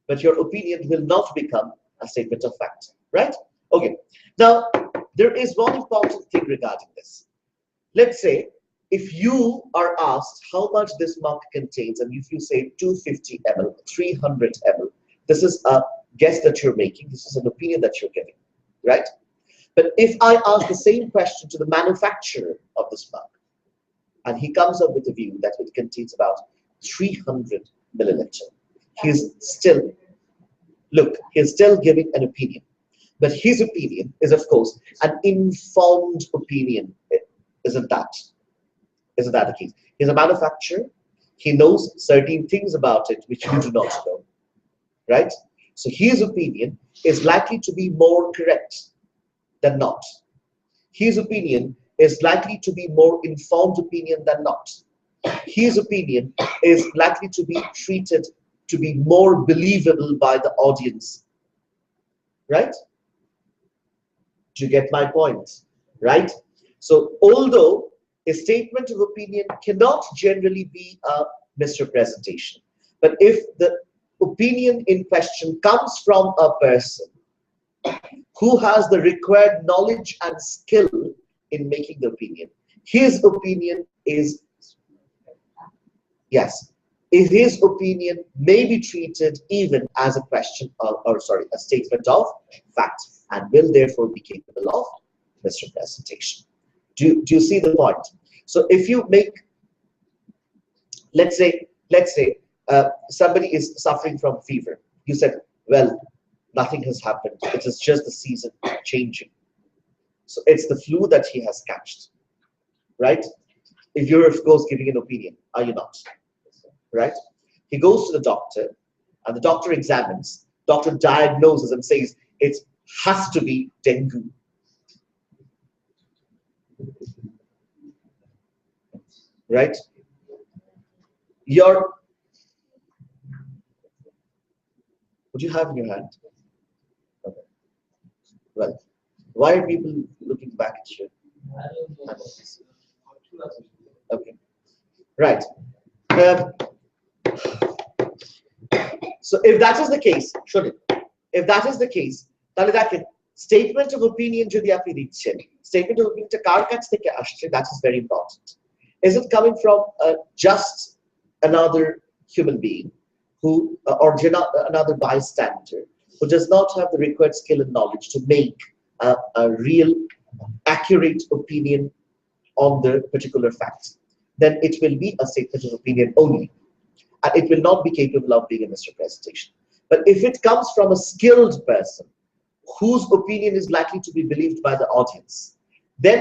but your opinion will not become a statement of fact, right? Okay. Now there is one important thing regarding this. Let's say if you are asked how much this mug contains, and if you say 250 ml, 300 ml, this is a guess that you're making. This is an opinion that you're giving, right? But if I ask the same question to the manufacturer of this mug, and he comes up with a view that it contains about 300 milliliter. He's still, look, he's still giving an opinion. But his opinion is, of course, an informed opinion. Isn't that? Isn't that the case? He's a manufacturer. He knows certain things about it which you do not know. Right? So his opinion is likely to be more correct than not. His opinion is likely to be more informed opinion than not. His opinion is likely to be treated to be more believable by the audience. Right? Do you get my point? Right? So although a statement of opinion cannot generally be a misrepresentation, but if the opinion in question comes from a person who has the required knowledge and skill in making the opinion, his opinion is, yes, if his opinion may be treated even as a question of, or sorry, a statement of fact, and will therefore be capable of misrepresentation. Do you see the point? So if you make, let's say somebody is suffering from fever. You said, well, nothing has happened. It is just the season changing. So it's the flu that he has catched, right? If you're, of course, giving an opinion, are you not? Right? He goes to the doctor, and the doctor examines. Doctor diagnoses and says it has to be dengue. Right? What do you have in your hand? Okay. Well, why are people looking back at you? Okay. Right. So if that is the case, should it? If that is the case, তাহলে দেখেন statement of opinion যদি আপনি দিচ্ছেন, statement of opinion টা কার কাছ থেকে আসছে, that is very important. Is it coming from just another human being who, or another bystander who does not have the required skill and knowledge to make a real, accurate opinion on the particular facts? Then it will be a statement of opinion only. And it will not be capable of being a misrepresentation. But if it comes from a skilled person whose opinion is likely to be believed by the audience, then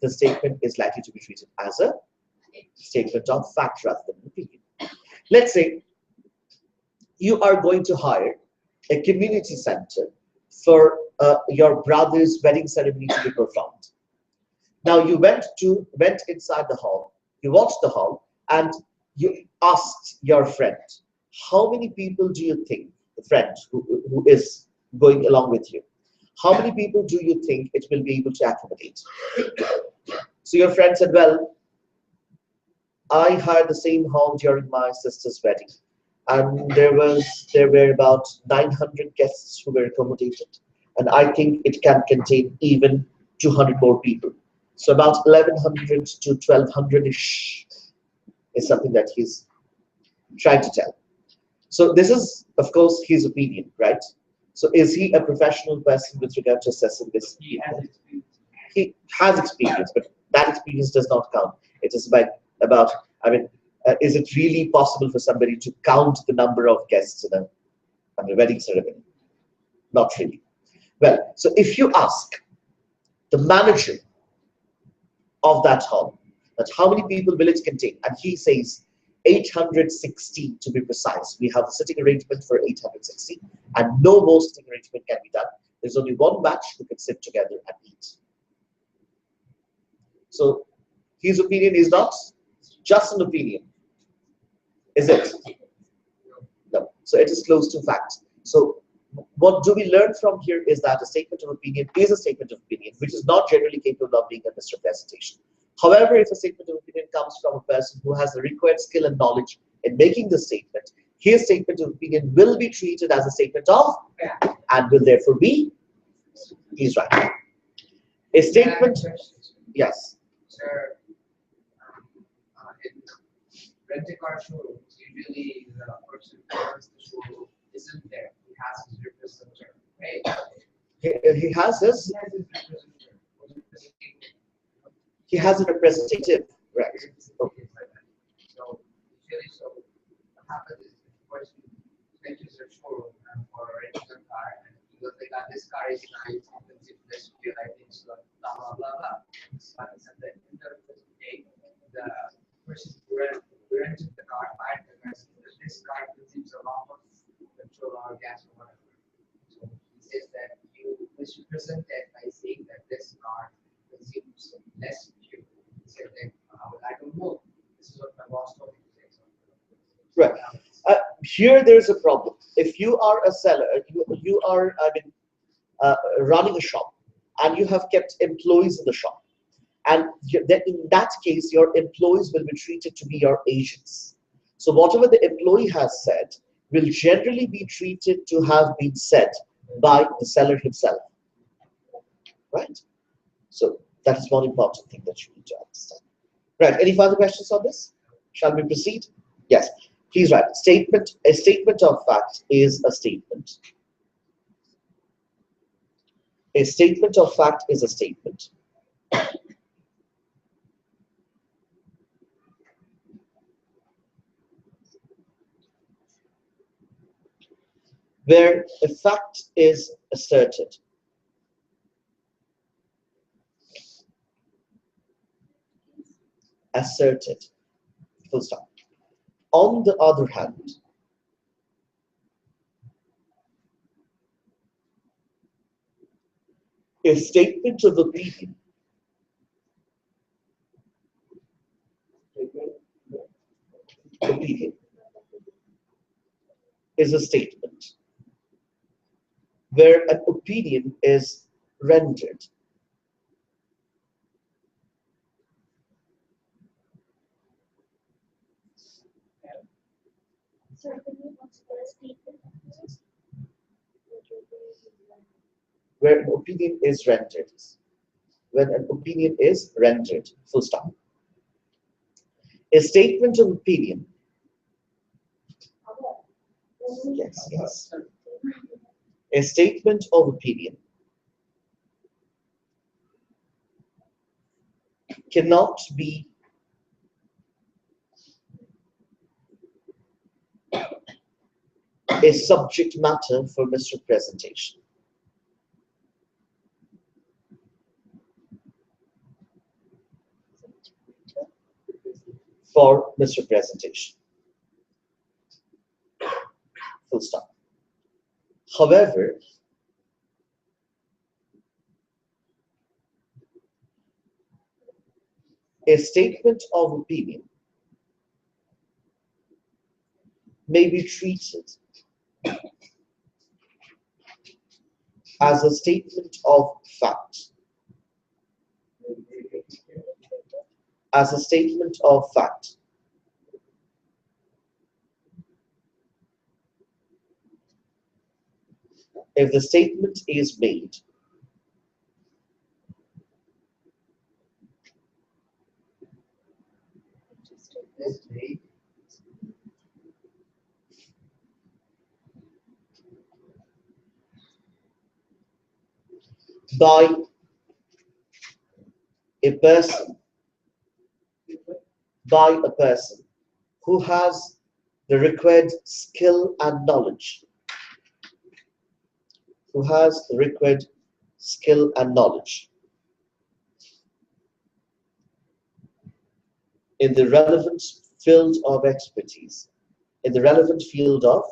the statement is likely to be treated as a statement of fact rather than an opinion. Let's say you are going to hire a community center for your brother's wedding ceremony to be performed. Now you went inside the hall, you watched the hall, and you asked your friend, how many people do you think, the friend who is going along with you, how many people do you think it will be able to accommodate? So your friend said, well, I hired the same hall during my sister's wedding, and there were about 900 guests who were accommodated, and I think it can contain even 200 more people. So about 1100 to 1200-ish is something that he's trying to tell. So this is, of course, his opinion, right? So is he a professional person with regard to assessing this? He has experience, but that experience does not count. It is about I mean, is it really possible for somebody to count the number of guests in a wedding ceremony? Not really. Well, so if you ask the manager of that hall, that how many people will it contain, and he says 860 to be precise. We have a sitting arrangement for 860, and no more sitting arrangement can be done. There's only one batch who can sit together and eat. So his opinion is not just an opinion, is it? No. So it is close to fact. So what do we learn from here is that a statement of opinion is a statement of opinion, which is not generally capable of being a misrepresentation. However, if a statement of opinion comes from a person who has the required skill and knowledge in making the statement, his statement of opinion will be treated as a statement of and will therefore be, he's right. A statement, yes. Sir, in rent-a-car showrooms, usually the person who runs the showroom isn't there. He has his representative, right? He has his representative. He has a representative, right? So usually, so what happens is this car is nice, you can sit less fuel, I think so, blah blah blah blah. So and then in the person who rented the car, hired the person, that this car consumes a lot of petrol or gas or whatever. So he says that you should present that by saying that this car consumes less fuel. He said that I don't know. This is what my boss told me to say. So, Right. Here there's a problem. If you are a seller, you are, I mean, running a shop, and you have kept employees in the shop, and then in that case, your employees will be treated to be your agents. So whatever the employee has said will generally be treated to have been said by the seller himself, right? So that is one important thing that you need to understand. Right. Any further questions on this? Shall we proceed? Yes. Please write. Statement. A statement of fact is a statement. A statement of fact is a statement where a fact is asserted. Asserted. Full stop. On the other hand, a statement of opinion is a statement where an opinion is rendered. Sorry, can you once again statement? Where an opinion is rendered. When an opinion is rendered. Full stop. A statement of opinion. Yes, yes. A statement of opinion cannot be a subject matter for misrepresentation. For misrepresentation. Full stop. However, a statement of opinion may be treated as a statement of fact. As a statement of fact. If the statement is made by a person who has the required skill and knowledge, in the relevant field of expertise, in the relevant field of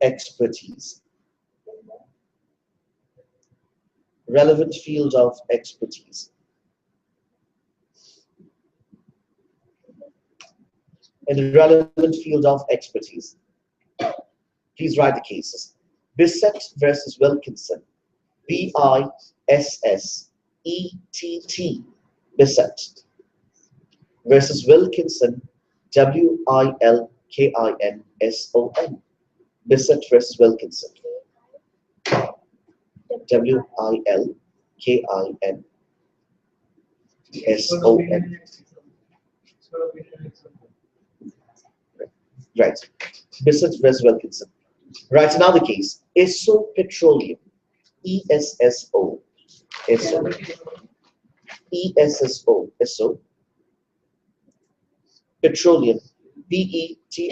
expertise, relevant field of expertise. In the relevant field of expertise. Please write the cases. Bissett versus Wilkinson. B-I-S-S-E-T-T. Bissett versus Wilkinson. W-I-L-K-I-N-S-O-N. Bissett versus Wilkinson. W-I-L-K-I-N-S-O-N. Right. Bissett versus Wilkinson. Right, another case. Esso Petroleum. E-S-S-O. Esso. E-S-S-O. Esso. Petroleum. P-E-T-R-O-L-E-U-M.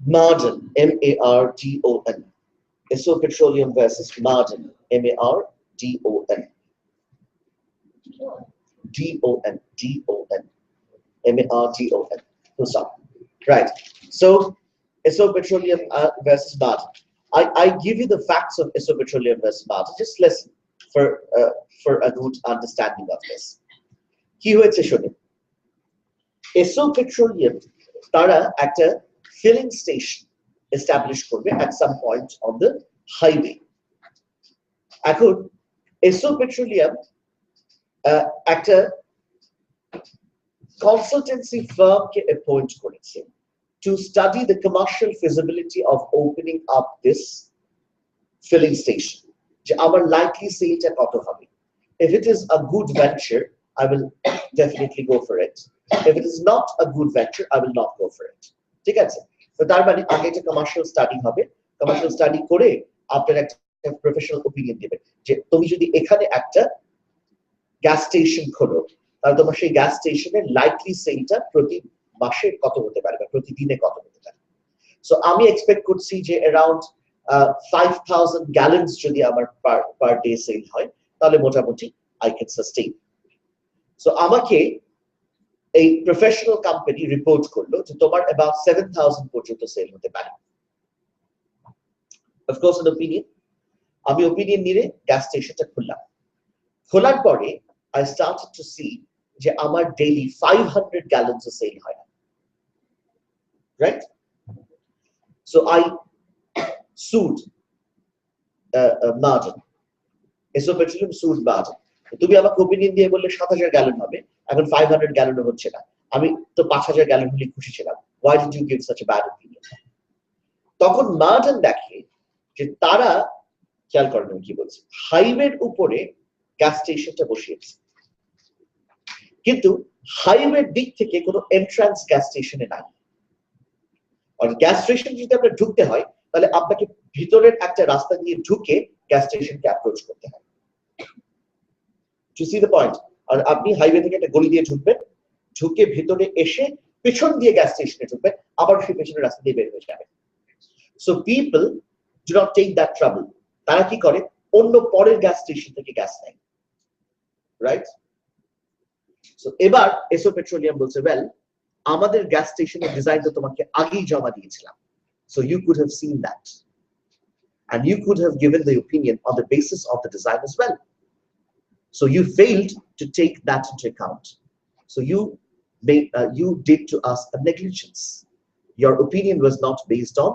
Marden, M-A-R-D-O-N. Esso Petroleum versus Marden, M-A-R-D-O-N. D-O-N, D-O-N, M-A-R-D-O-N. Full stop. Right. So, Esso Petroleum versus Marden. I give you the facts of Esso Petroleum versus Marden. Just listen for a good understanding of this. কি হয়েছে শুনুন এসো petroleum তারা একটা filling station established করবে at some point on the highway এখন এসো petroleum একটা consultancy firm কে appoint করেছে to study the commercial feasibility of opening up this filling station যে আমার likely sale কত হবে if it is a good venture I will definitely go for it if it is not a good venture I will not go for it ঠিক আছে তো তার মানে আগে একটা কমার্শিয়াল স্টাডি হবে কমার্শিয়াল স্টাডি করে আপনার একটা প্রফেশনাল ওপিনিয়ন দিবে যে তুমি যদি এখানে একটা গ্যাস স্টেশন খোলো তাহলে তোমার সেই গ্যাস স্টেশনের লাইকলি সেলটা প্রতি মাসে কত হতে পারে বা প্রতিদিনে কত হতে পারে সো আমি এক্সপেক্ট করছি যে अराउंड 5000 গ্যালনস যদি আমার পার ডে সেল হয় তাহলে মোটামুটি আই ক্যান সাস্টেইন সো আমাকে এই প্রফেশনাল কোম্পানি রিপোর্ট করলো যে তোমার अबाउट 7000 পর্যন্ত সেল হতে পারে অফ কোর্স an opinion আমি ওপিনিয়ন নিয়ে গ্যাস স্টেশনটা খুললাম খোলার পরে I started to see যে আমার ডেইলি 500 গ্যালনস এর সেল হয় right so I sued Marden Esso Petroleum sued Marden তুমি আমাকে ওপিনিয়ন দিয়ে বললে 7000 গ্যালন হবে এখন 500 গ্যালন হচ্ছে না আমি তো 5000 গ্যালন হলে খুশি ছিলাম why did you give such a bad opinion তখন Marden দেখে যে তারা খেয়াল করেন কি বলছে হাইওয়ের উপরে গ্যাস স্টেশনটা বসিয়েছে কিন্তু হাইওয়ের দিক থেকে কোনো এন্ট্রান্স গ্যাস স্টেশনে নাই আর গ্যাস স্টেশন যদি আপনার ঢুকতে হয় তাহলে আপনাকে ভিতরের একটা রাস্তা দিয়ে ঢুকে গ্যাস স্টেশনকে অ্যাপ্রোচ করতে হয় টু সি দ্য পয়েন্ট আর আপনি হাইওয়ে থেকে একটা গলি দিয়ে ঢুকবেন ঢুকে ভিতরে এসে পেছন দিয়ে গ্যাস স্টেশনে ঢুকবেন আবার সেই পেছনের রাস্তা দিয়ে বের হয়ে যাবেন so people do not take that trouble তারা কি করে অন্য পরের গ্যাস স্টেশন থেকে গ্যাস নেয় রাইট সো এবার এসো পেট্রোলিয়াম বলছে ওয়েল আমাদের গ্যাস স্টেশনের ডিজাইন তো তোমাকে আগেই জমা দিয়েছিলাম so you could have seen that and you could have given the opinion on the basis of the design as well so you failed to take that into account so you did to us a negligence your opinion was not based on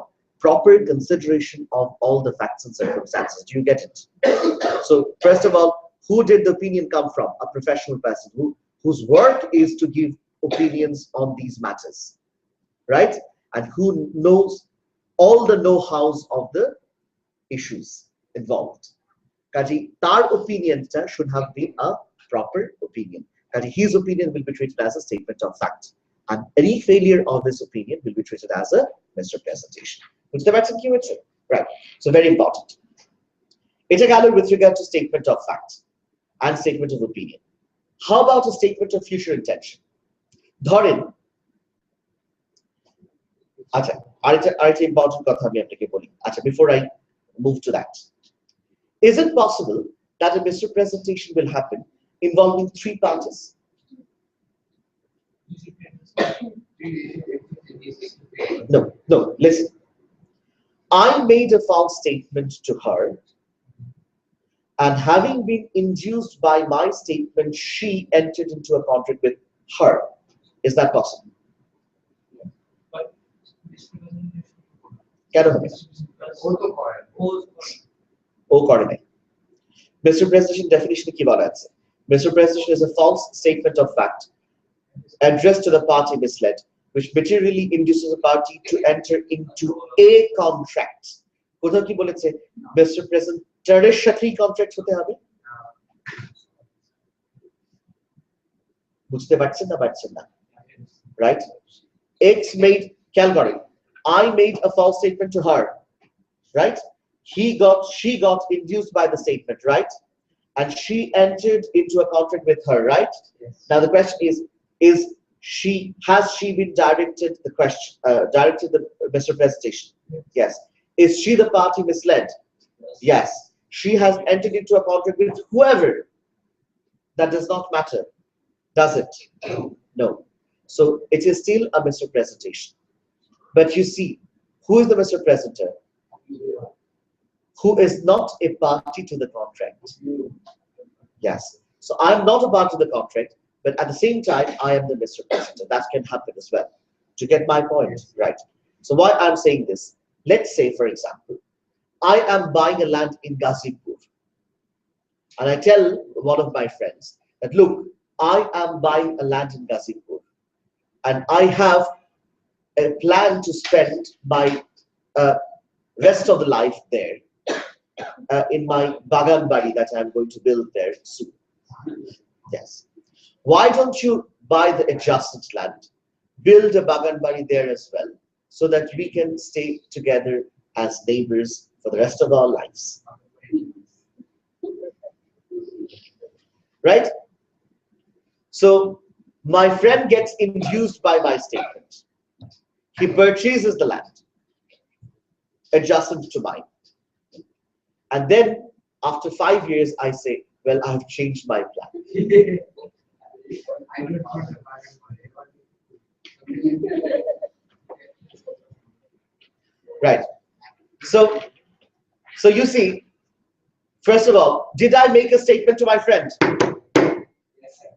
proper consideration of all the facts and circumstances do you get it so first of all who did the opinion come from a professional person whose work is to give opinions on these matters right and who knows all the know-hows of the issues involved kaji tar opinion should have been a proper opinion kaji his opinion will be treated as a statement of fact and any failure of his opinion will be treated as a misrepresentation which the matter ki hoche right so very important এটা গেল with regard to statement of fact and statement of opinion how about a statement of future intention ধরেন আচ্ছা আরেকটা important কথা আমি আপনাকে বলি আচ্ছা before I move to that is it possible that a misrepresentation will happen involving three parties no listen I made a false statement to her and having been induced by my statement she entered into a contract with her is that possible কেন হবে ও করে নাই misrepresentation definition কি বলা আছে misrepresentation is a false statement of fact addressed to the party misled which materially induces a party to enter into a contract কোথাও কি বলেছে misrepresentator সাথেই কন্ট্রাক্ট হতে হবে বুঝতে পারছেন না রাইট x made খেয়াল করেন I made a false statement to her, right? She got induced by the statement, right? And she entered into a contract with her, right? Yes. Now the question is has she been directed directed the misrepresentation? Yes. Is she the party misled? Yes. She has entered into a contract with whoever. That does not matter, does it? No. So it is still a misrepresentation. But you see, who is the misrepresenter? Who is not a party to the contract. Yes. So I'm not a part of the contract, but at the same time, I am the misrepresenter. That can happen as well. To get my point right. So why I'm saying this? Let's say, for example, I am buying a land in Gazipur, and I tell one of my friends that, look, I am buying a land in Gazipur, and I have a plan to spend my uh, rest of the life there in my Bagan Bari that I'm going to build there soon. Yes. Why don't you buy the adjacent land, build a Bagan Bari there as well, so that we can stay together as neighbors for the rest of our lives? Right? So my friend gets induced by my statement. He purchases the land adjacent to mine. And then after 5 years, I say, well, I've changed my plan. I don't want to buy. Right. So you see, first of all, did I make a statement to my friend? Yes, sir.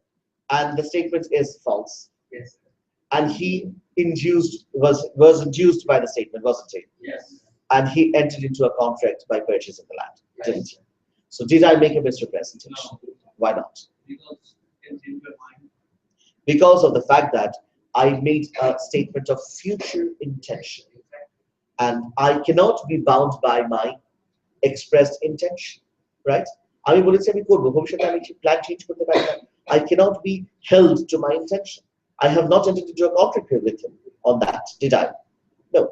And the statement is false. Yes, sir. And he was induced by the statement, wasn't he? Yes. And he entered into a contract by purchasing the land, didn't he? So did I make a misrepresentation? No. Why not? Because it's in your mind. Because of the fact that I made a statement of future intention, and I cannot be bound by my expressed intention, right? আমি বলেছি আমি করব, ভবিষ্যতে আমি plan change করতে পারি না. I cannot be held to my intention. I have not entered into a contract with him on that, did I? No.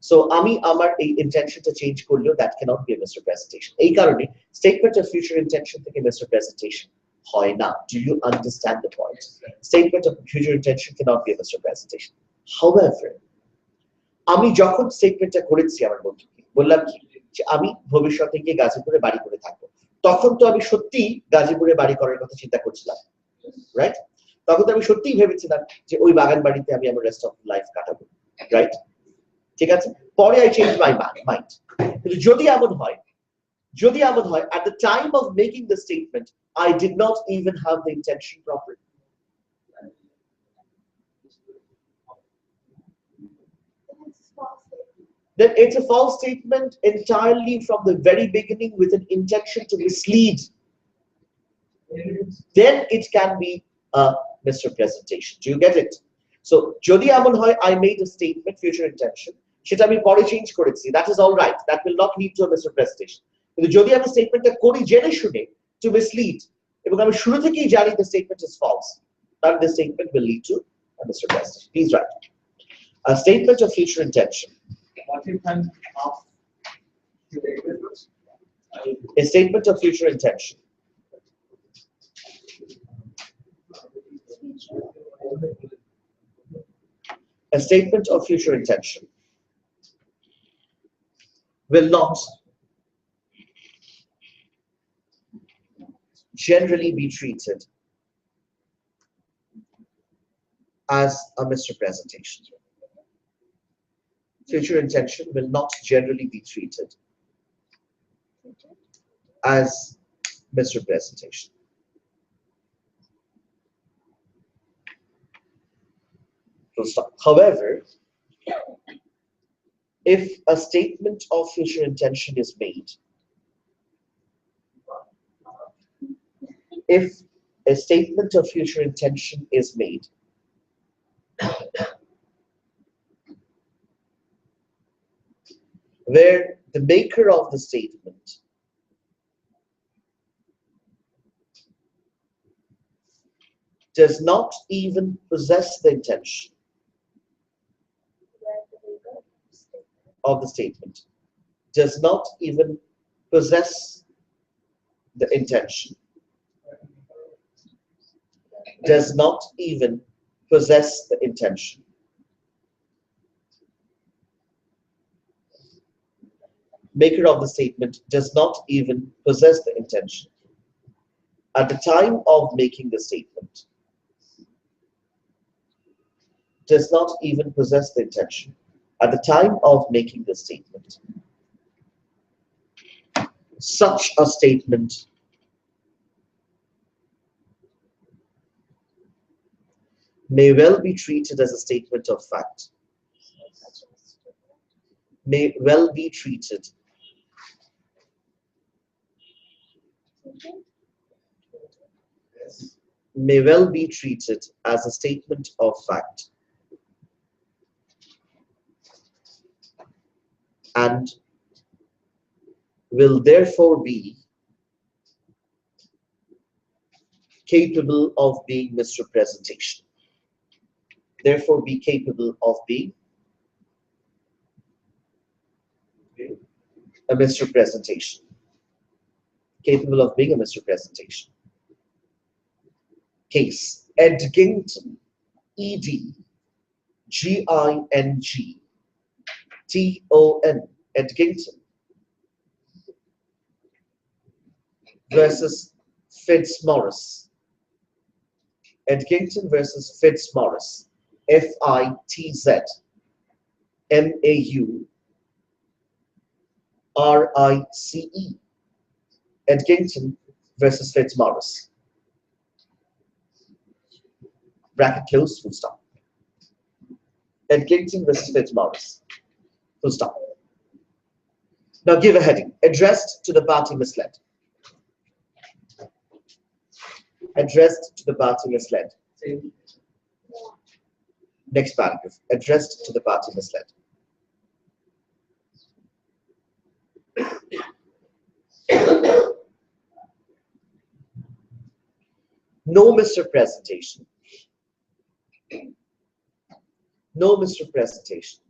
So আমি আমার এই ইন্টেনশনটা চেঞ্জ করলেও that cannot be a misrepresentation. এই কারণে statement of future intention থেকে misrepresentation হয় না. Do you understand the point? Statement of future intention cannot be a misrepresentation. However, আমি যখন স্টেটমেন্টটা করেছি আমার বন্ধুকে, বললাম কি যে আমি ভবিষ্যতে গিয়ে গাজীপুরে বাড়ি করে থাকবো, তখন তো আমি সত্যি গাজীপুরে বাড়ি করার কথা চিন্তা করছিলাম, রাইট? তখন তো আমি সত্যিই ভেবেছিলাম যে ওই বাগান বাড়িতে আমি আমার রেস্ট অফ লাইফ কাটাবো, রাইট? ঠিক আছে, পরে আই চেঞ্জ মাই মাইন্ড। কিন্তু যদি এমন হয় at the time of making the statement I did not even have the intention properly, then it's a false statement entirely from the very beginning with an intention to mislead. Then it can be a misrepresentation. Do you get it? So jodi emon hoy I made a statement future intention, সেটা আমি পরে change করেছি, that is all right, that will not lead to a misrepresentation. কিন্তু যদি আমি স্টেটমেন্টটা করি জেনে শুনে to mislead, এবং আমি শুরু থেকেই জানি the statement is false, then the statement will lead to a misrepresentation. Please write a statement of future intention. What if I'm off? A statement of future intention a statement of future intention will not generally be treated as a misrepresentation. Future intention will not generally be treated as misrepresentation. Full stop. However, if a statement of future intention is made, if a statement of future intention is made, where the maker of the statement does not even possess the intention, of the statement does not even possess the intention, does not even possess the intention. Maker of the statement does not even possess the intention. At the time of making the statement, does not even possess the intention. At the time of making the statement, such a statement may well be treated as a statement of fact, may well be treated may well be treated as a statement of fact and will therefore be capable of being misrepresentation. Therefore be capable of being a misrepresentation. Capable of being a misrepresentation. Case Edgington, Edgington, Edgington versus Fitzmaurice. Edgington versus Fitzmaurice. Fitzmaurice. Edgington versus Fitzmaurice. Bracket closed, full stop. Edgington versus Fitzmaurice. Full stop. Now give a heading. Addressed to the party misled. Addressed to the party misled. Next paragraph. Addressed to the party misled. No misrepresentation. No misrepresentation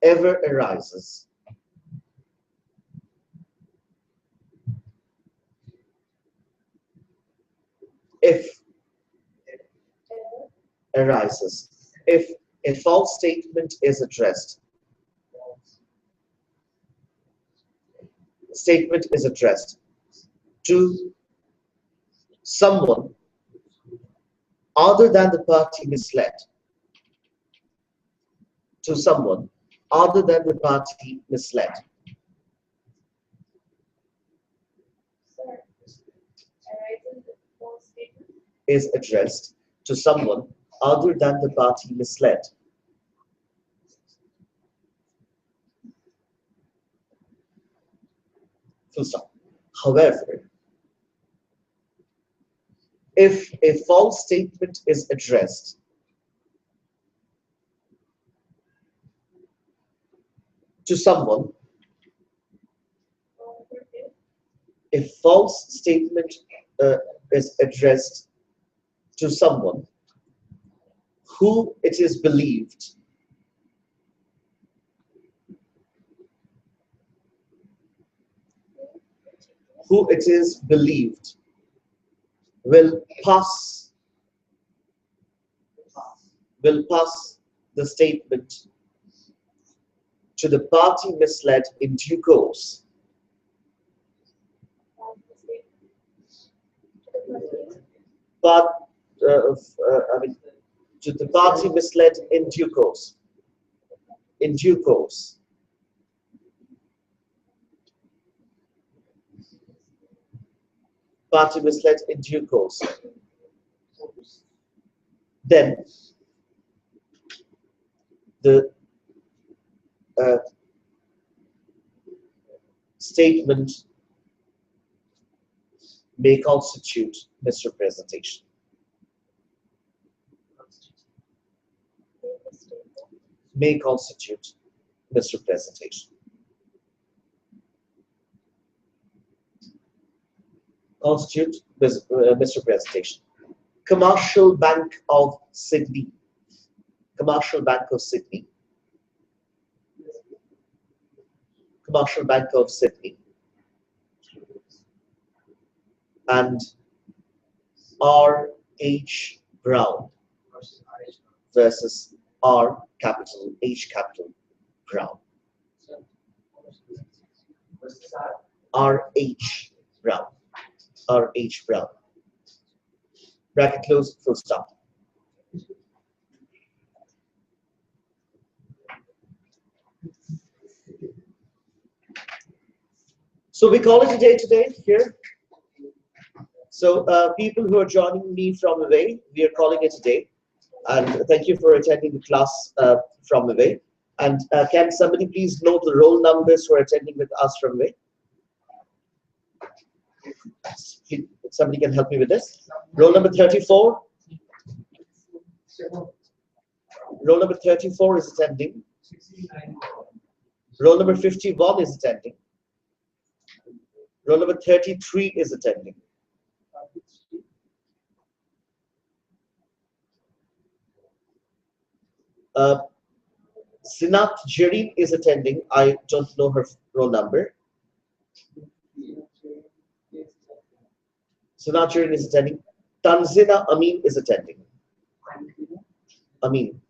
ever arises if a false statement is addressed. Statement is addressed to someone other than the party misled. To someone other than the party misled. Is addressed to someone other than the party misled. Full stop. However, if a false statement is addressed to someone, if false statement is addressed to someone who it is believed will pass the statement to the party misled in due course. But to the party misled in due course. In due course. Party misled in due course. Then the statement may constitute misrepresentation. May constitute misrepresentation. Constitute misrepresentation. Commercial Bank of Sydney. Commercial Bank of Sydney. Commercial Bank of Sydney, and R.H. Brown versus R capital H capital Brown. R.H. Brown. R.H. Brown. Bracket close, full stop. So we call it a day today here. So people who are joining me from away, we are calling it a day. And thank you for attending the class from away. And can somebody please note the roll numbers who are attending with us from away? Somebody can help me with this. Roll number 34. Roll number 34 is attending. Roll number 51 is attending. Roll number 33 is attending. Sinat Jereen is attending. I don't know her roll number. Sinat Jereen is attending. Tanzina Amin is attending. Amin.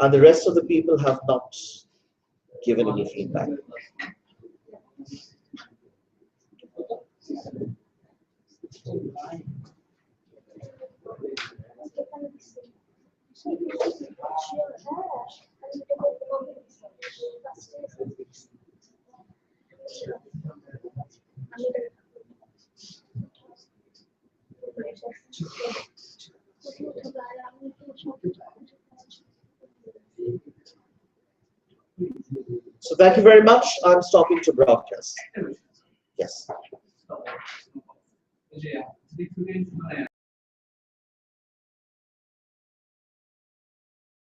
And the rest of the people have not given any feedback. So thank you very much. I'm stopping to broadcast. Yes.